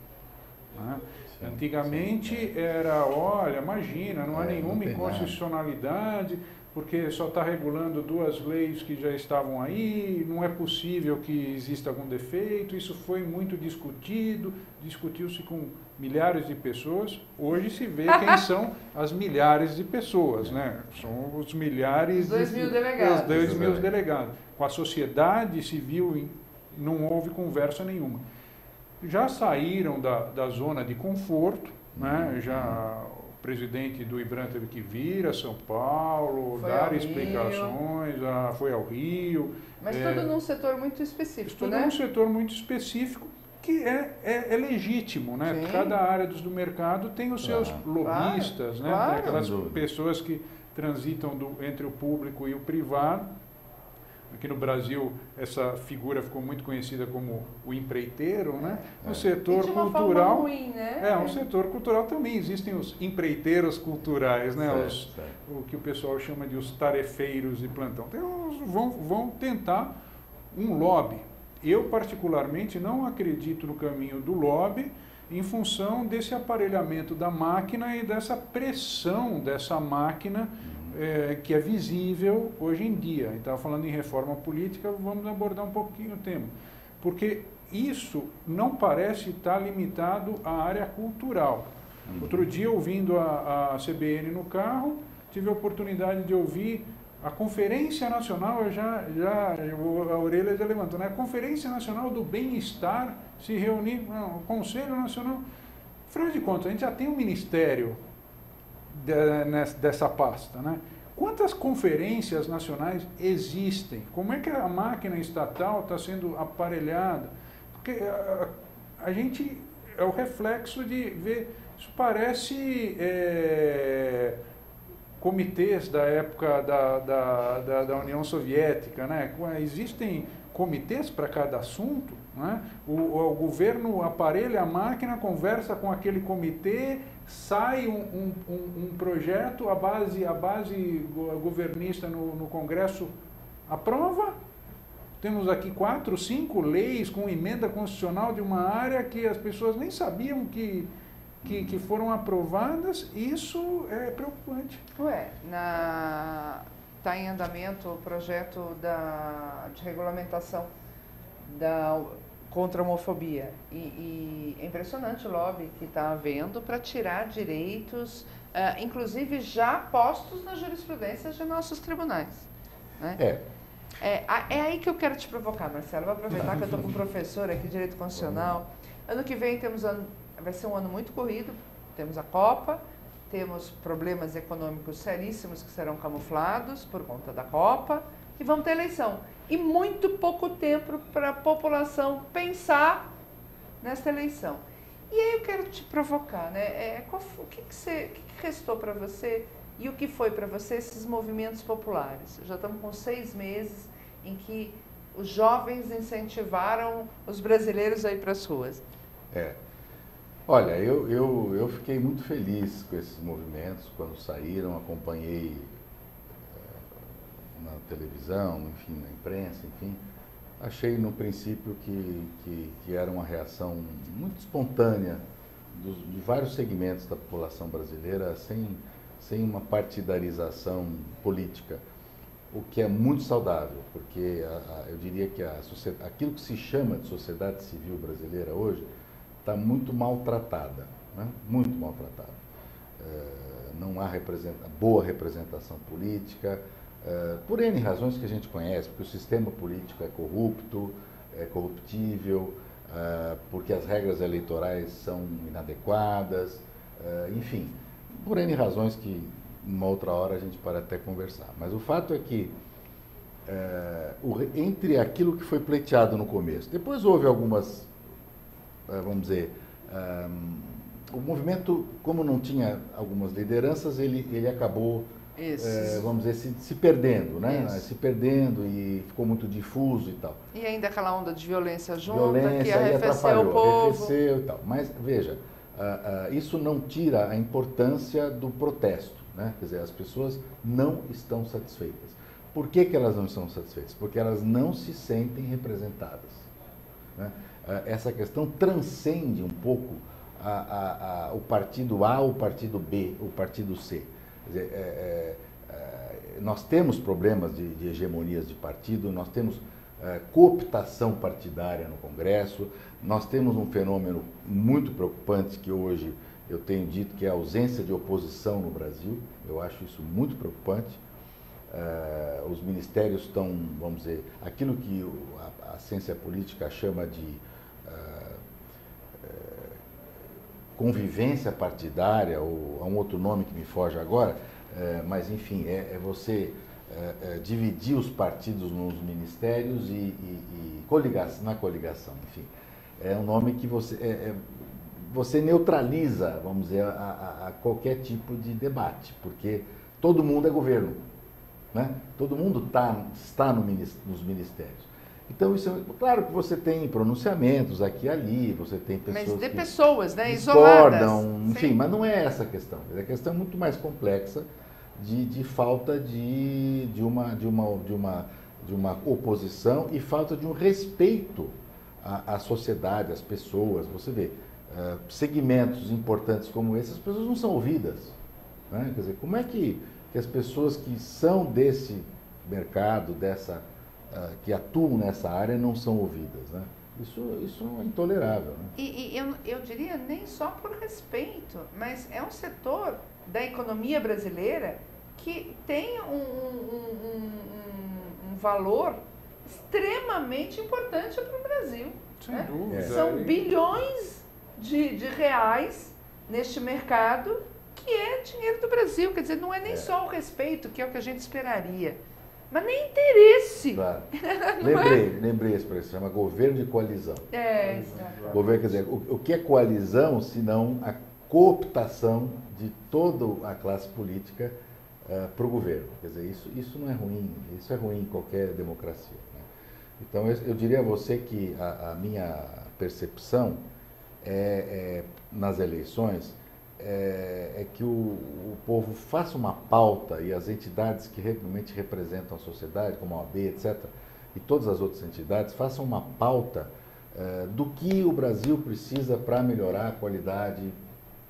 Né? Sim, Antigamente sim, era, olha, imagina, não há não nenhuma tem inconstitucionalidade, porque só está regulando 2 leis que já estavam aí, não é possível que exista algum defeito, isso foi muito discutido, discutiu-se com milhares de pessoas, hoje se vê quem são as milhares de pessoas, né? São os milhares... Os 2.000 delegados. Os 2.000 delegados. Com a sociedade civil não houve conversa nenhuma. Já saíram da zona de conforto, né? Já o presidente do IBRAM teve que vir a São Paulo, dar explicações, foi ao Rio. Mas tudo num setor muito específico, tudo né? num setor muito específico, que é legítimo, né? Sim. Cada área do mercado tem os seus lobistas, né? Claro. Tem aquelas pessoas que transitam entre o público e o privado. Aqui no Brasil, essa figura ficou muito conhecida como o empreiteiro, né? No setor e de uma cultural, forma ruim, né? no setor cultural também existem os empreiteiros culturais, né? Certo. O que o pessoal chama de os tarefeiros de plantão. Então, vão tentar um lobby. Eu, particularmente, não acredito no caminho do lobby em função desse aparelhamento da máquina e dessa pressão dessa máquina que é visível hoje em dia. A gente estava falando em reforma política, vamos abordar um pouquinho o tema. Porque isso não parece estar limitado à área cultural. Outro dia, ouvindo a CBN no carro, tive a oportunidade de ouvir a Conferência Nacional, a orelha já levantou, né? A Conferência Nacional do Bem-Estar se reunir, o Conselho Nacional. Afinal de contas, a gente já tem um ministério dessa pasta, né? Quantas conferências nacionais existem? Como é que a máquina estatal está sendo aparelhada? Porque a gente é o reflexo de ver, isso parece comitês da época da União Soviética, né? Existem comitês para cada assunto, né? O governo aparelha a máquina, conversa com aquele comitê, sai um projeto, a base governista no Congresso aprova. Temos aqui 4, 5 leis com emenda constitucional de uma área que as pessoas nem sabiam que foram aprovadas. Isso é preocupante. Está em andamento o projeto de regulamentação contra a homofobia. E é impressionante o lobby que está havendo para tirar direitos, inclusive já postos nas jurisprudências de nossos tribunais. Né? É aí que eu quero te provocar, Marcelo. Vou aproveitar que eu estou com um professor aqui de Direito Constitucional. Ano que vem vai ser um ano muito corrido. Temos a Copa, temos problemas econômicos seríssimos que serão camuflados por conta da Copa e vamos ter eleição. E muito pouco tempo para a população pensar nessa eleição. E aí eu quero te provocar, né? O que restou para você e o que foi para você esses movimentos populares? Já estamos com 6 meses em que os jovens incentivaram os brasileiros a ir para as ruas. Olha, eu fiquei muito feliz com esses movimentos quando saíram, acompanhei na televisão, enfim, na imprensa, enfim, Achei no princípio que era uma reação muito espontânea de vários segmentos da população brasileira, sem uma partidarização política, o que é muito saudável, porque eu diria que aquilo que se chama de sociedade civil brasileira hoje está muito maltratada, né? Muito maltratada. Não há boa representação política, por N razões que a gente conhece, porque o sistema político é corrupto, é corruptível, porque as regras eleitorais são inadequadas, enfim, por N razões que uma outra hora a gente pode até conversar. Mas o fato é que entre aquilo que foi pleiteado no começo, depois houve algumas, vamos dizer, o movimento, como não tinha algumas lideranças, ele acabou, vamos dizer, se perdendo, né? Se perdendo e ficou muito difuso e tal. E ainda aquela onda de violência junta, que arrefeceu o povo. Arrefeceu e tal. Mas, veja, isso não tira a importância do protesto, né? Quer dizer, as pessoas não estão satisfeitas. Por que elas não estão satisfeitas? Porque elas não se sentem representadas, né? Essa questão transcende um pouco o partido A, o partido B, o partido C. Quer dizer, nós temos problemas de hegemonias de partido, nós temos cooptação partidária no Congresso, nós temos um fenômeno muito preocupante que hoje eu tenho dito que é a ausência de oposição no Brasil. Eu acho isso muito preocupante. Os ministérios estão, vamos dizer, aquilo que a ciência política chama de convivência partidária, ou há um outro nome que me foge agora, mas enfim, você dividir os partidos nos ministérios e coligação, na coligação, enfim. É um nome que você neutraliza, vamos dizer, a qualquer tipo de debate, porque todo mundo é governo, né? Todo mundo está nos ministérios. Então, claro que você tem pronunciamentos aqui e ali, você tem pessoas mas de que pessoas, né, discordam, isoladas. enfim, Sim. mas não é essa a questão. A questão é muito mais complexa de falta de uma oposição e falta de um respeito à sociedade, às pessoas. Você vê, segmentos importantes como esses, as pessoas não são ouvidas, né? Quer dizer, como é que as pessoas que são desse mercado, que atuam nessa área, não são ouvidas, né? Isso é intolerável, né? E eu diria nem só por respeito, mas é um setor da economia brasileira que tem um valor extremamente importante para o Brasil. Sem né? dúvida. São bilhões de reais neste mercado que é dinheiro do Brasil. Quer dizer, não é nem só o respeito, que é o que a gente esperaria, mas nem interesse. Claro. Lembrei a expressão, chama governo de coalizão. Governo, quer dizer, o que é coalizão, senão a cooptação de toda a classe política para o governo. Quer dizer, isso não é ruim, isso é ruim em qualquer democracia, né? Então, eu diria a você que a minha percepção nas eleições é que o povo faça uma pauta, e as entidades que realmente representam a sociedade, como a OAB, etc., e todas as outras entidades, façam uma pauta do que o Brasil precisa para melhorar a qualidade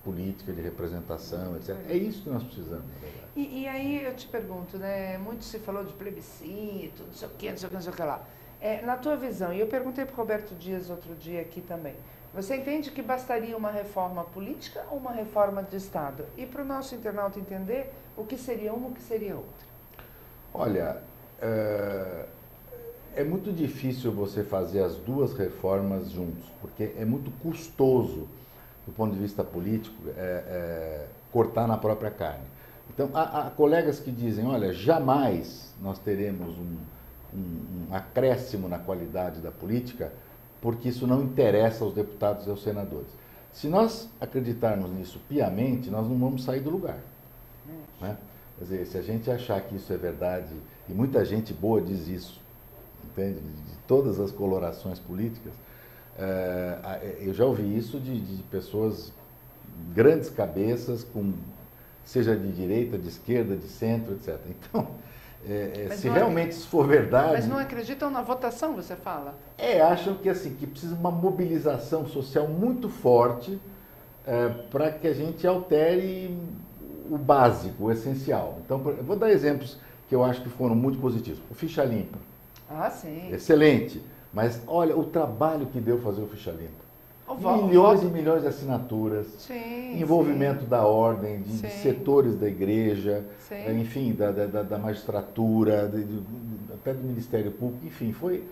política de representação, etc. É isso que nós precisamos, na verdade. E aí eu te pergunto, né? Muito se falou de plebiscito, não sei o que, não sei o que, não sei o que lá. Na tua visão, e eu perguntei para o Roberto Dias outro dia aqui também, você entende que bastaria uma reforma política ou uma reforma de Estado? E para o nosso internauta entender, o que seria uma e o que seria outra? Olha, é muito difícil você fazer as duas reformas juntos, porque é muito custoso, do ponto de vista político, cortar na própria carne. Então, há colegas que dizem, olha, jamais nós teremos um acréscimo na qualidade da política, porque isso não interessa aos deputados e aos senadores. Se nós acreditarmos nisso piamente, nós não vamos sair do lugar, né? Quer dizer, se a gente achar que isso é verdade, e muita gente boa diz isso, entende? De todas as colorações políticas, eu já ouvi isso de pessoas, grandes cabeças, seja de direita, de esquerda, de centro, etc. Então, se realmente isso for verdade... Mas não acreditam na votação, você fala? Acham que, assim, que precisa uma mobilização social muito forte para que a gente altere o básico, o essencial. Então, eu vou dar exemplos que eu acho que foram muito positivos. O Ficha Limpa. Ah, sim. Excelente. Mas olha o trabalho que deu fazer o Ficha Limpa. Milhões e milhões de assinaturas, sim, envolvimento sim. da ordem, de setores da igreja, sim. enfim, da magistratura, até do Ministério Público, enfim, foi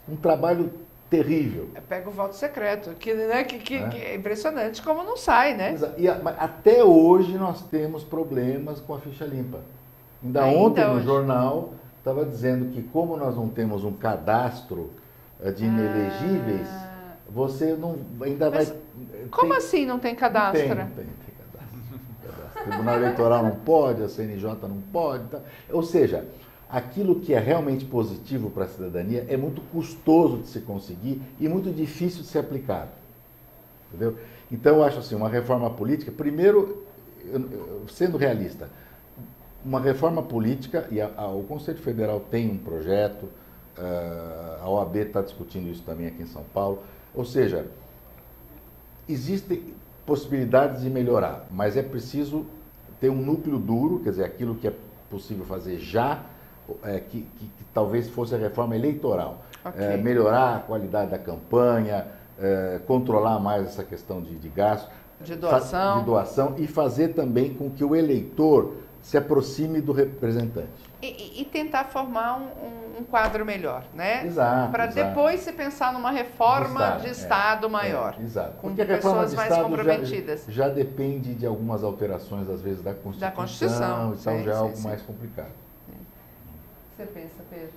um trabalho terrível. Pega o voto secreto, que é impressionante como não sai, né? Mas até hoje nós temos problemas com a Ficha Limpa. Ainda ontem no jornal estava dizendo que como nós não temos um cadastro de inelegíveis, você não ainda Mas vai... Como assim não tem cadastro? Não tem cadastro. O Tribunal Eleitoral não pode, a CNJ não pode. Tá? Ou seja, aquilo que é realmente positivo para a cidadania é muito custoso de se conseguir e muito difícil de ser aplicado. Entendeu? Então, eu acho assim, uma reforma política, primeiro, sendo realista, uma reforma política, e o Conselho Federal tem um projeto, a OAB está discutindo isso também aqui em São Paulo, ou seja, existem possibilidades de melhorar, mas é preciso ter um núcleo duro, quer dizer, aquilo que é possível fazer já, que talvez fosse a reforma eleitoral. Okay. Melhorar a qualidade da campanha, controlar mais essa questão de gasto, de doação, e fazer também com que o eleitor se aproxime do representante. E tentar formar um quadro melhor, né? Exato. Para depois se pensar numa reforma de Estado maior. Exato. Com Porque a reforma pessoas de mais Estado comprometidas. Já depende de algumas alterações, às vezes, da Constituição. Então já é algo mais complicado. Você pensa, Pedro?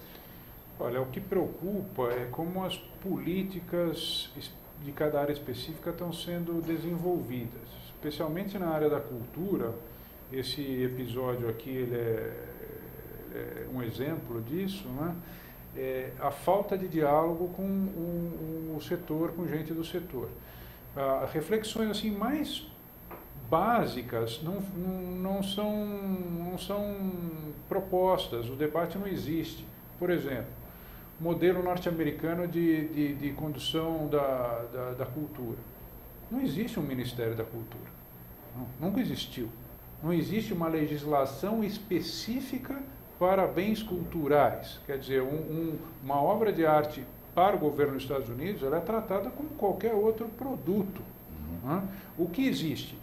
Olha, o que preocupa é como as políticas de cada área específica estão sendo desenvolvidas, especialmente na área da cultura. Esse episódio aqui ele é um exemplo disso, né? A falta de diálogo com o setor, com gente do setor. Reflexões assim mais básicas não são propostas, o debate não existe. Por exemplo, modelo norte-americano de condução da cultura. Não existe um Ministério da Cultura, nunca existiu. Não existe uma legislação específica para bens culturais. Quer dizer, uma obra de arte para o governo dos Estados Unidos, ela é tratada como qualquer outro produto. O que existe?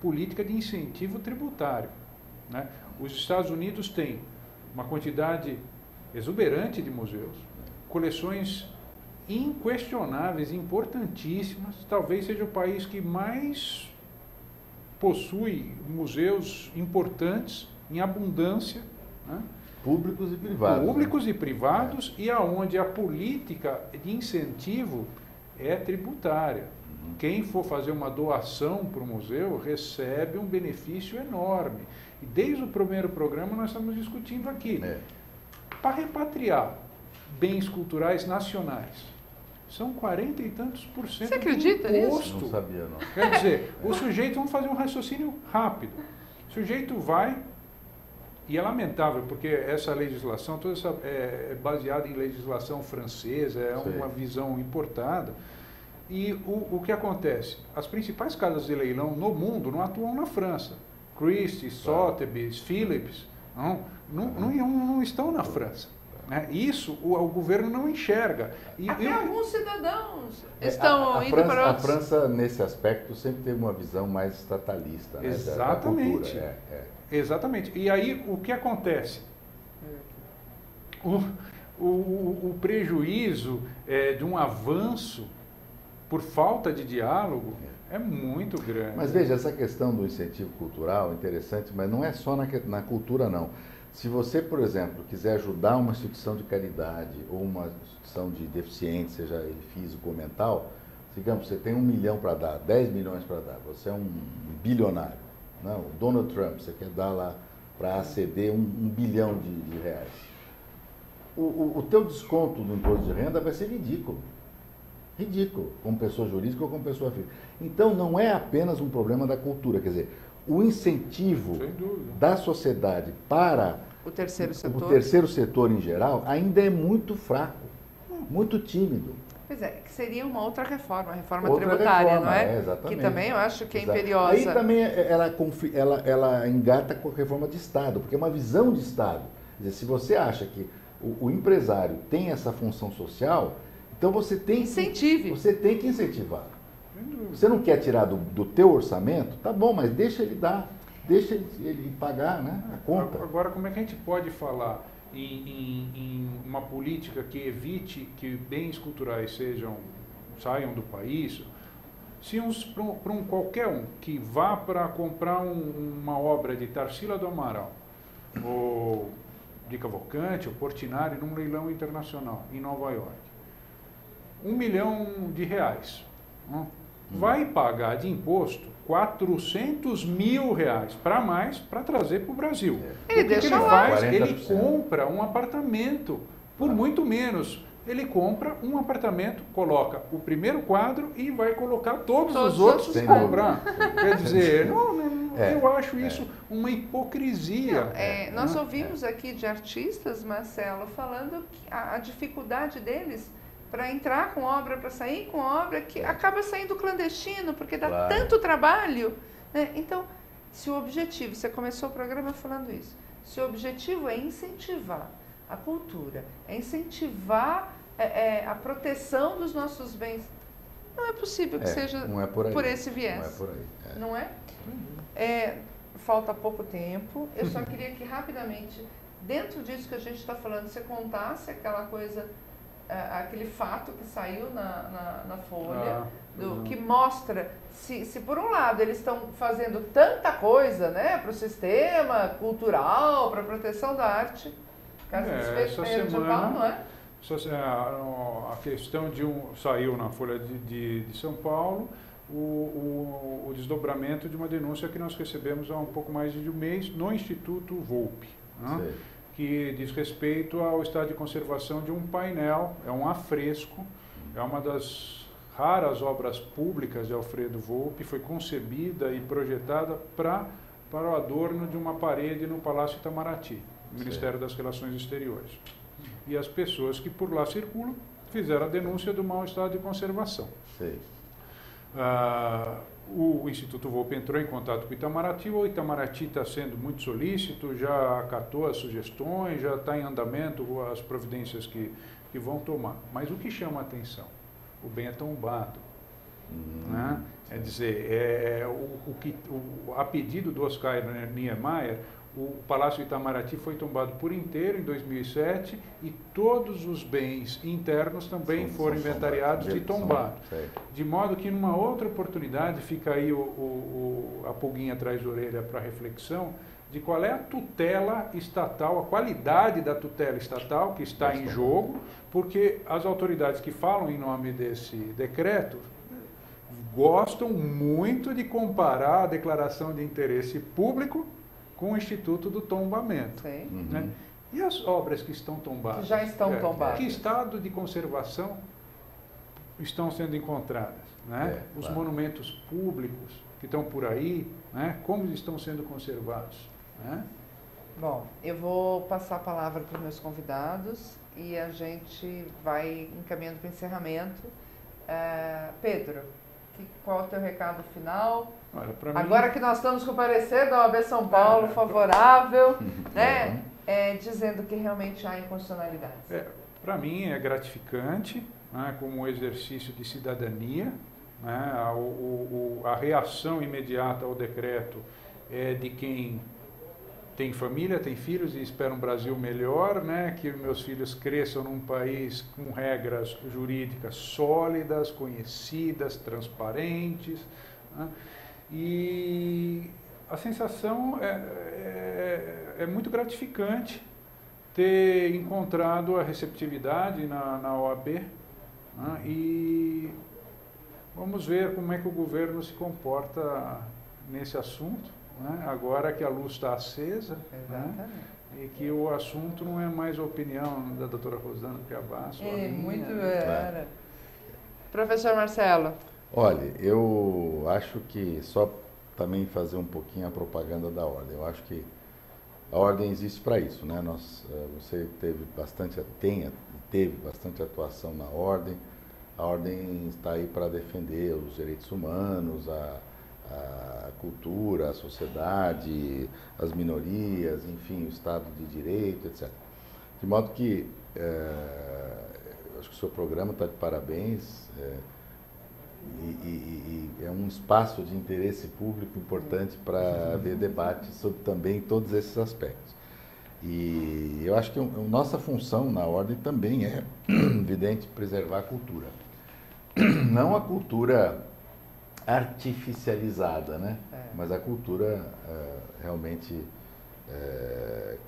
Política de incentivo tributário. Né? Os Estados Unidos têm uma quantidade exuberante de museus, coleções inquestionáveis, importantíssimas. Talvez seja o país que mais possui museus importantes, em abundância, né? Públicos e privados. Públicos e privados, e aonde a política de incentivo é tributária. Quem for fazer uma doação para o museu recebe um benefício enorme. E desde o primeiro programa nós estamos discutindo aqui. Para repatriar bens culturais nacionais, são 40 e tantos por cento. Você acredita nisso? Não sabia, não. Quer dizer, o sujeito, vamos fazer um raciocínio rápido. O sujeito vai, e é lamentável, porque essa legislação, toda essa é baseada em legislação francesa, é uma visão importada. E o que acontece? As principais casas de leilão no mundo não atuam na França. Christie's, Sotheby's, Philips, não estão na França. Isso o governo não enxerga. Até alguns cidadãos estão indo para outros. A França, nesse aspecto, sempre teve uma visão mais estatalista. Exatamente. Da cultura. Exatamente. E aí, o que acontece? O prejuízo de um avanço por falta de diálogo é muito grande. Mas veja, essa questão do incentivo cultural é interessante, mas não é só na cultura, não. Se você, por exemplo, quiser ajudar uma instituição de caridade ou uma instituição de deficiente, seja ele físico ou mental, digamos, você tem 1 milhão para dar, 10 milhões para dar, você é um bilionário. Não, o Donald Trump, você quer dar lá para ACD 1 bilhão de reais. O teu desconto do imposto de renda vai ser ridículo. Ridículo, como pessoa jurídica ou como pessoa física. Então, não é apenas um problema da cultura, quer dizer, o incentivo da sociedade para o terceiro setor em geral ainda é muito fraco, muito tímido. Pois é, que seria uma outra reforma, a reforma tributária, não é? Exatamente. Que também eu acho que é imperiosa. Aí também ela engata com a reforma de Estado, porque é uma visão de Estado. Quer dizer, se você acha que o empresário tem essa função social, então você tem que incentivar. Você não quer tirar do teu orçamento? Tá bom, mas deixa ele dar, deixa ele pagar, né, a conta. Agora, como é que a gente pode falar em uma política que evite que bens culturais saiam do país, se qualquer um que vá para comprar uma obra de Tarsila do Amaral, ou de Cavalcante, ou Portinari, num leilão internacional em Nova York, R$1 milhão, vai pagar de imposto R$400 mil para mais para trazer para o Brasil. O que ele faz? 40%. Ele compra um apartamento por muito menos. Ele compra um apartamento, coloca o primeiro quadro e vai colocar todos os outros para comprar. Quer dizer, eu acho isso uma hipocrisia. Nós ouvimos aqui de artistas, Marcelo, falando que a dificuldade deles para entrar com obra, para sair com obra, que acaba saindo clandestino, porque dá tanto trabalho. Né? Então, se o objetivo, você começou o programa falando isso, se o objetivo é incentivar a cultura, é incentivar a proteção dos nossos bens, não é possível que seja por esse viés. Não é por aí. Não é? Falta pouco tempo, eu só queria que rapidamente, dentro disso que a gente está falando, você contasse aquela coisa, aquele fato que saiu na Folha, que mostra se por um lado eles estão fazendo tanta coisa, né, para o sistema cultural, para a proteção da arte, caso essa semana, de Paulo, não é? A questão saiu na Folha de São Paulo o desdobramento de uma denúncia que nós recebemos há um pouco mais de um mês no Instituto Volpi, né? Que diz respeito ao estado de conservação de um painel, é um afresco, é uma das raras obras públicas de Alfredo Volpi, foi concebida e projetada para o adorno de uma parede no Palácio Itamaraty, no Ministério das Relações Exteriores. E as pessoas que por lá circulam fizeram a denúncia do mau estado de conservação. O Instituto Volpi entrou em contato com o Itamaraty está sendo muito solícito, já acatou as sugestões, já está em andamento as providências que vão tomar. Mas o que chama a atenção? O bem é tombado. Né? É dizer, a pedido do Oscar Niemeyer, o Palácio Itamaraty foi tombado por inteiro em 2007 e todos os bens internos também foram inventariados e tombados. De modo que, numa outra oportunidade, fica aí a pulguinha atrás da orelha para reflexão de qual é a tutela estatal, a qualidade da tutela estatal que está em jogo, porque as autoridades que falam em nome desse decreto gostam muito de comparar a declaração de interesse público com o Instituto do Tombamento. Né? E as obras que estão tombadas? Que já estão tombadas. Que estado de conservação estão sendo encontradas? Né? Os monumentos públicos que estão por aí, né? Como estão sendo conservados? Né? Bom, eu vou passar a palavra para os meus convidados e a gente vai encaminhando para o encerramento. Pedro, qual é o teu recado final? Olha, agora que nós estamos com o parecer da OAB São Paulo favorável, né, dizendo que realmente há inconstitucionalidades. Para mim é gratificante, né, como um exercício de cidadania, né, a reação imediata ao decreto é de quem tem família, tem filhos e espera um Brasil melhor, né, que meus filhos cresçam num país com regras jurídicas sólidas, conhecidas, transparentes, né, e a sensação é muito gratificante ter encontrado a receptividade na OAB, né, e vamos ver como é que o governo se comporta nesse assunto. Né? Agora que a luz está acesa, né? E que o assunto não é mais a opinião da doutora Rosana Piavasso. Muito Professor Marcelo. Olha, eu acho que só também fazer um pouquinho a propaganda da Ordem. Eu acho que a Ordem existe para isso, né? Você teve bastante atuação na Ordem. A Ordem está aí para defender os direitos humanos, a cultura, a sociedade, as minorias, enfim, o Estado de Direito, etc. De modo que acho que o seu programa está de parabéns. E é um espaço de interesse público importante para haver debate sobre também todos esses aspectos. E eu acho que a nossa função na Ordem também é, evidente, preservar a cultura. Não a cultura artificializada, né? Mas a cultura realmente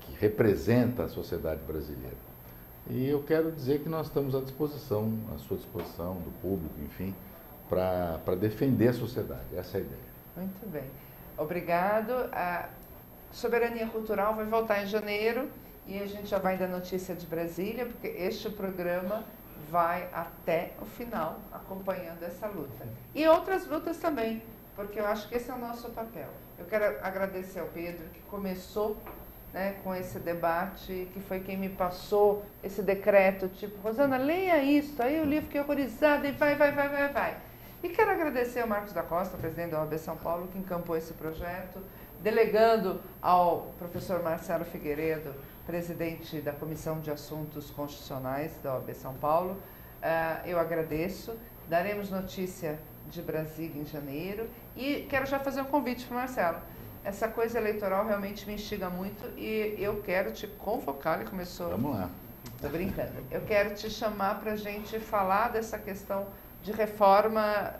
que representa a sociedade brasileira. E eu quero dizer que nós estamos à disposição, à sua disposição, do público, enfim, para defender a sociedade. Essa é a ideia. Muito bem. Obrigado. A Soberania Cultural vai voltar em janeiro e a gente já vai dar notícia de Brasília, porque este programa vai até o final acompanhando essa luta. E outras lutas também, porque eu acho que esse é o nosso papel. Eu quero agradecer ao Pedro, que começou, né, com esse debate, que foi quem me passou esse decreto, tipo, Rosana, leia isso, aí o livro fiquei horrorizado e vai. E quero agradecer ao Marcos da Costa, presidente da OAB São Paulo, que encampou esse projeto, delegando ao professor Marcelo Figueiredo, presidente da Comissão de Assuntos Constitucionais da OAB São Paulo. Eu agradeço. Daremos notícia de Brasília em janeiro. E quero já fazer um convite para o Marcelo. Essa coisa eleitoral realmente me instiga muito e eu quero te convocar. Ele começou... Vamos lá. Estou brincando. Eu quero te chamar para a gente falar dessa questão de reforma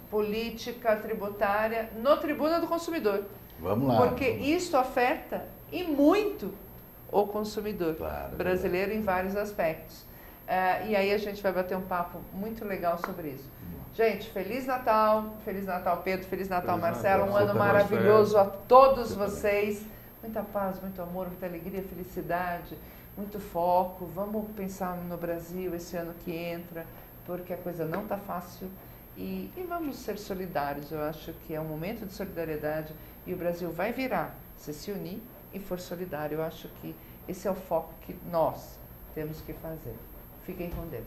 política tributária no Tribuna do Consumidor. Vamos lá. Porque isso afeta e muito o consumidor brasileiro em vários aspectos. E aí a gente vai bater um papo muito legal sobre isso. Gente, Feliz Natal Pedro, Feliz Natal Marcelo, um ano maravilhoso a todos vocês. Muita paz, muito amor, muita alegria, felicidade, muito foco. Vamos pensar no Brasil esse ano que entra, porque a coisa não está fácil. E vamos ser solidários. Eu acho que é um momento de solidariedade e o Brasil vai virar, se unir e for solidário. Eu acho que esse é o foco que nós temos que fazer. Fiquem com Deus.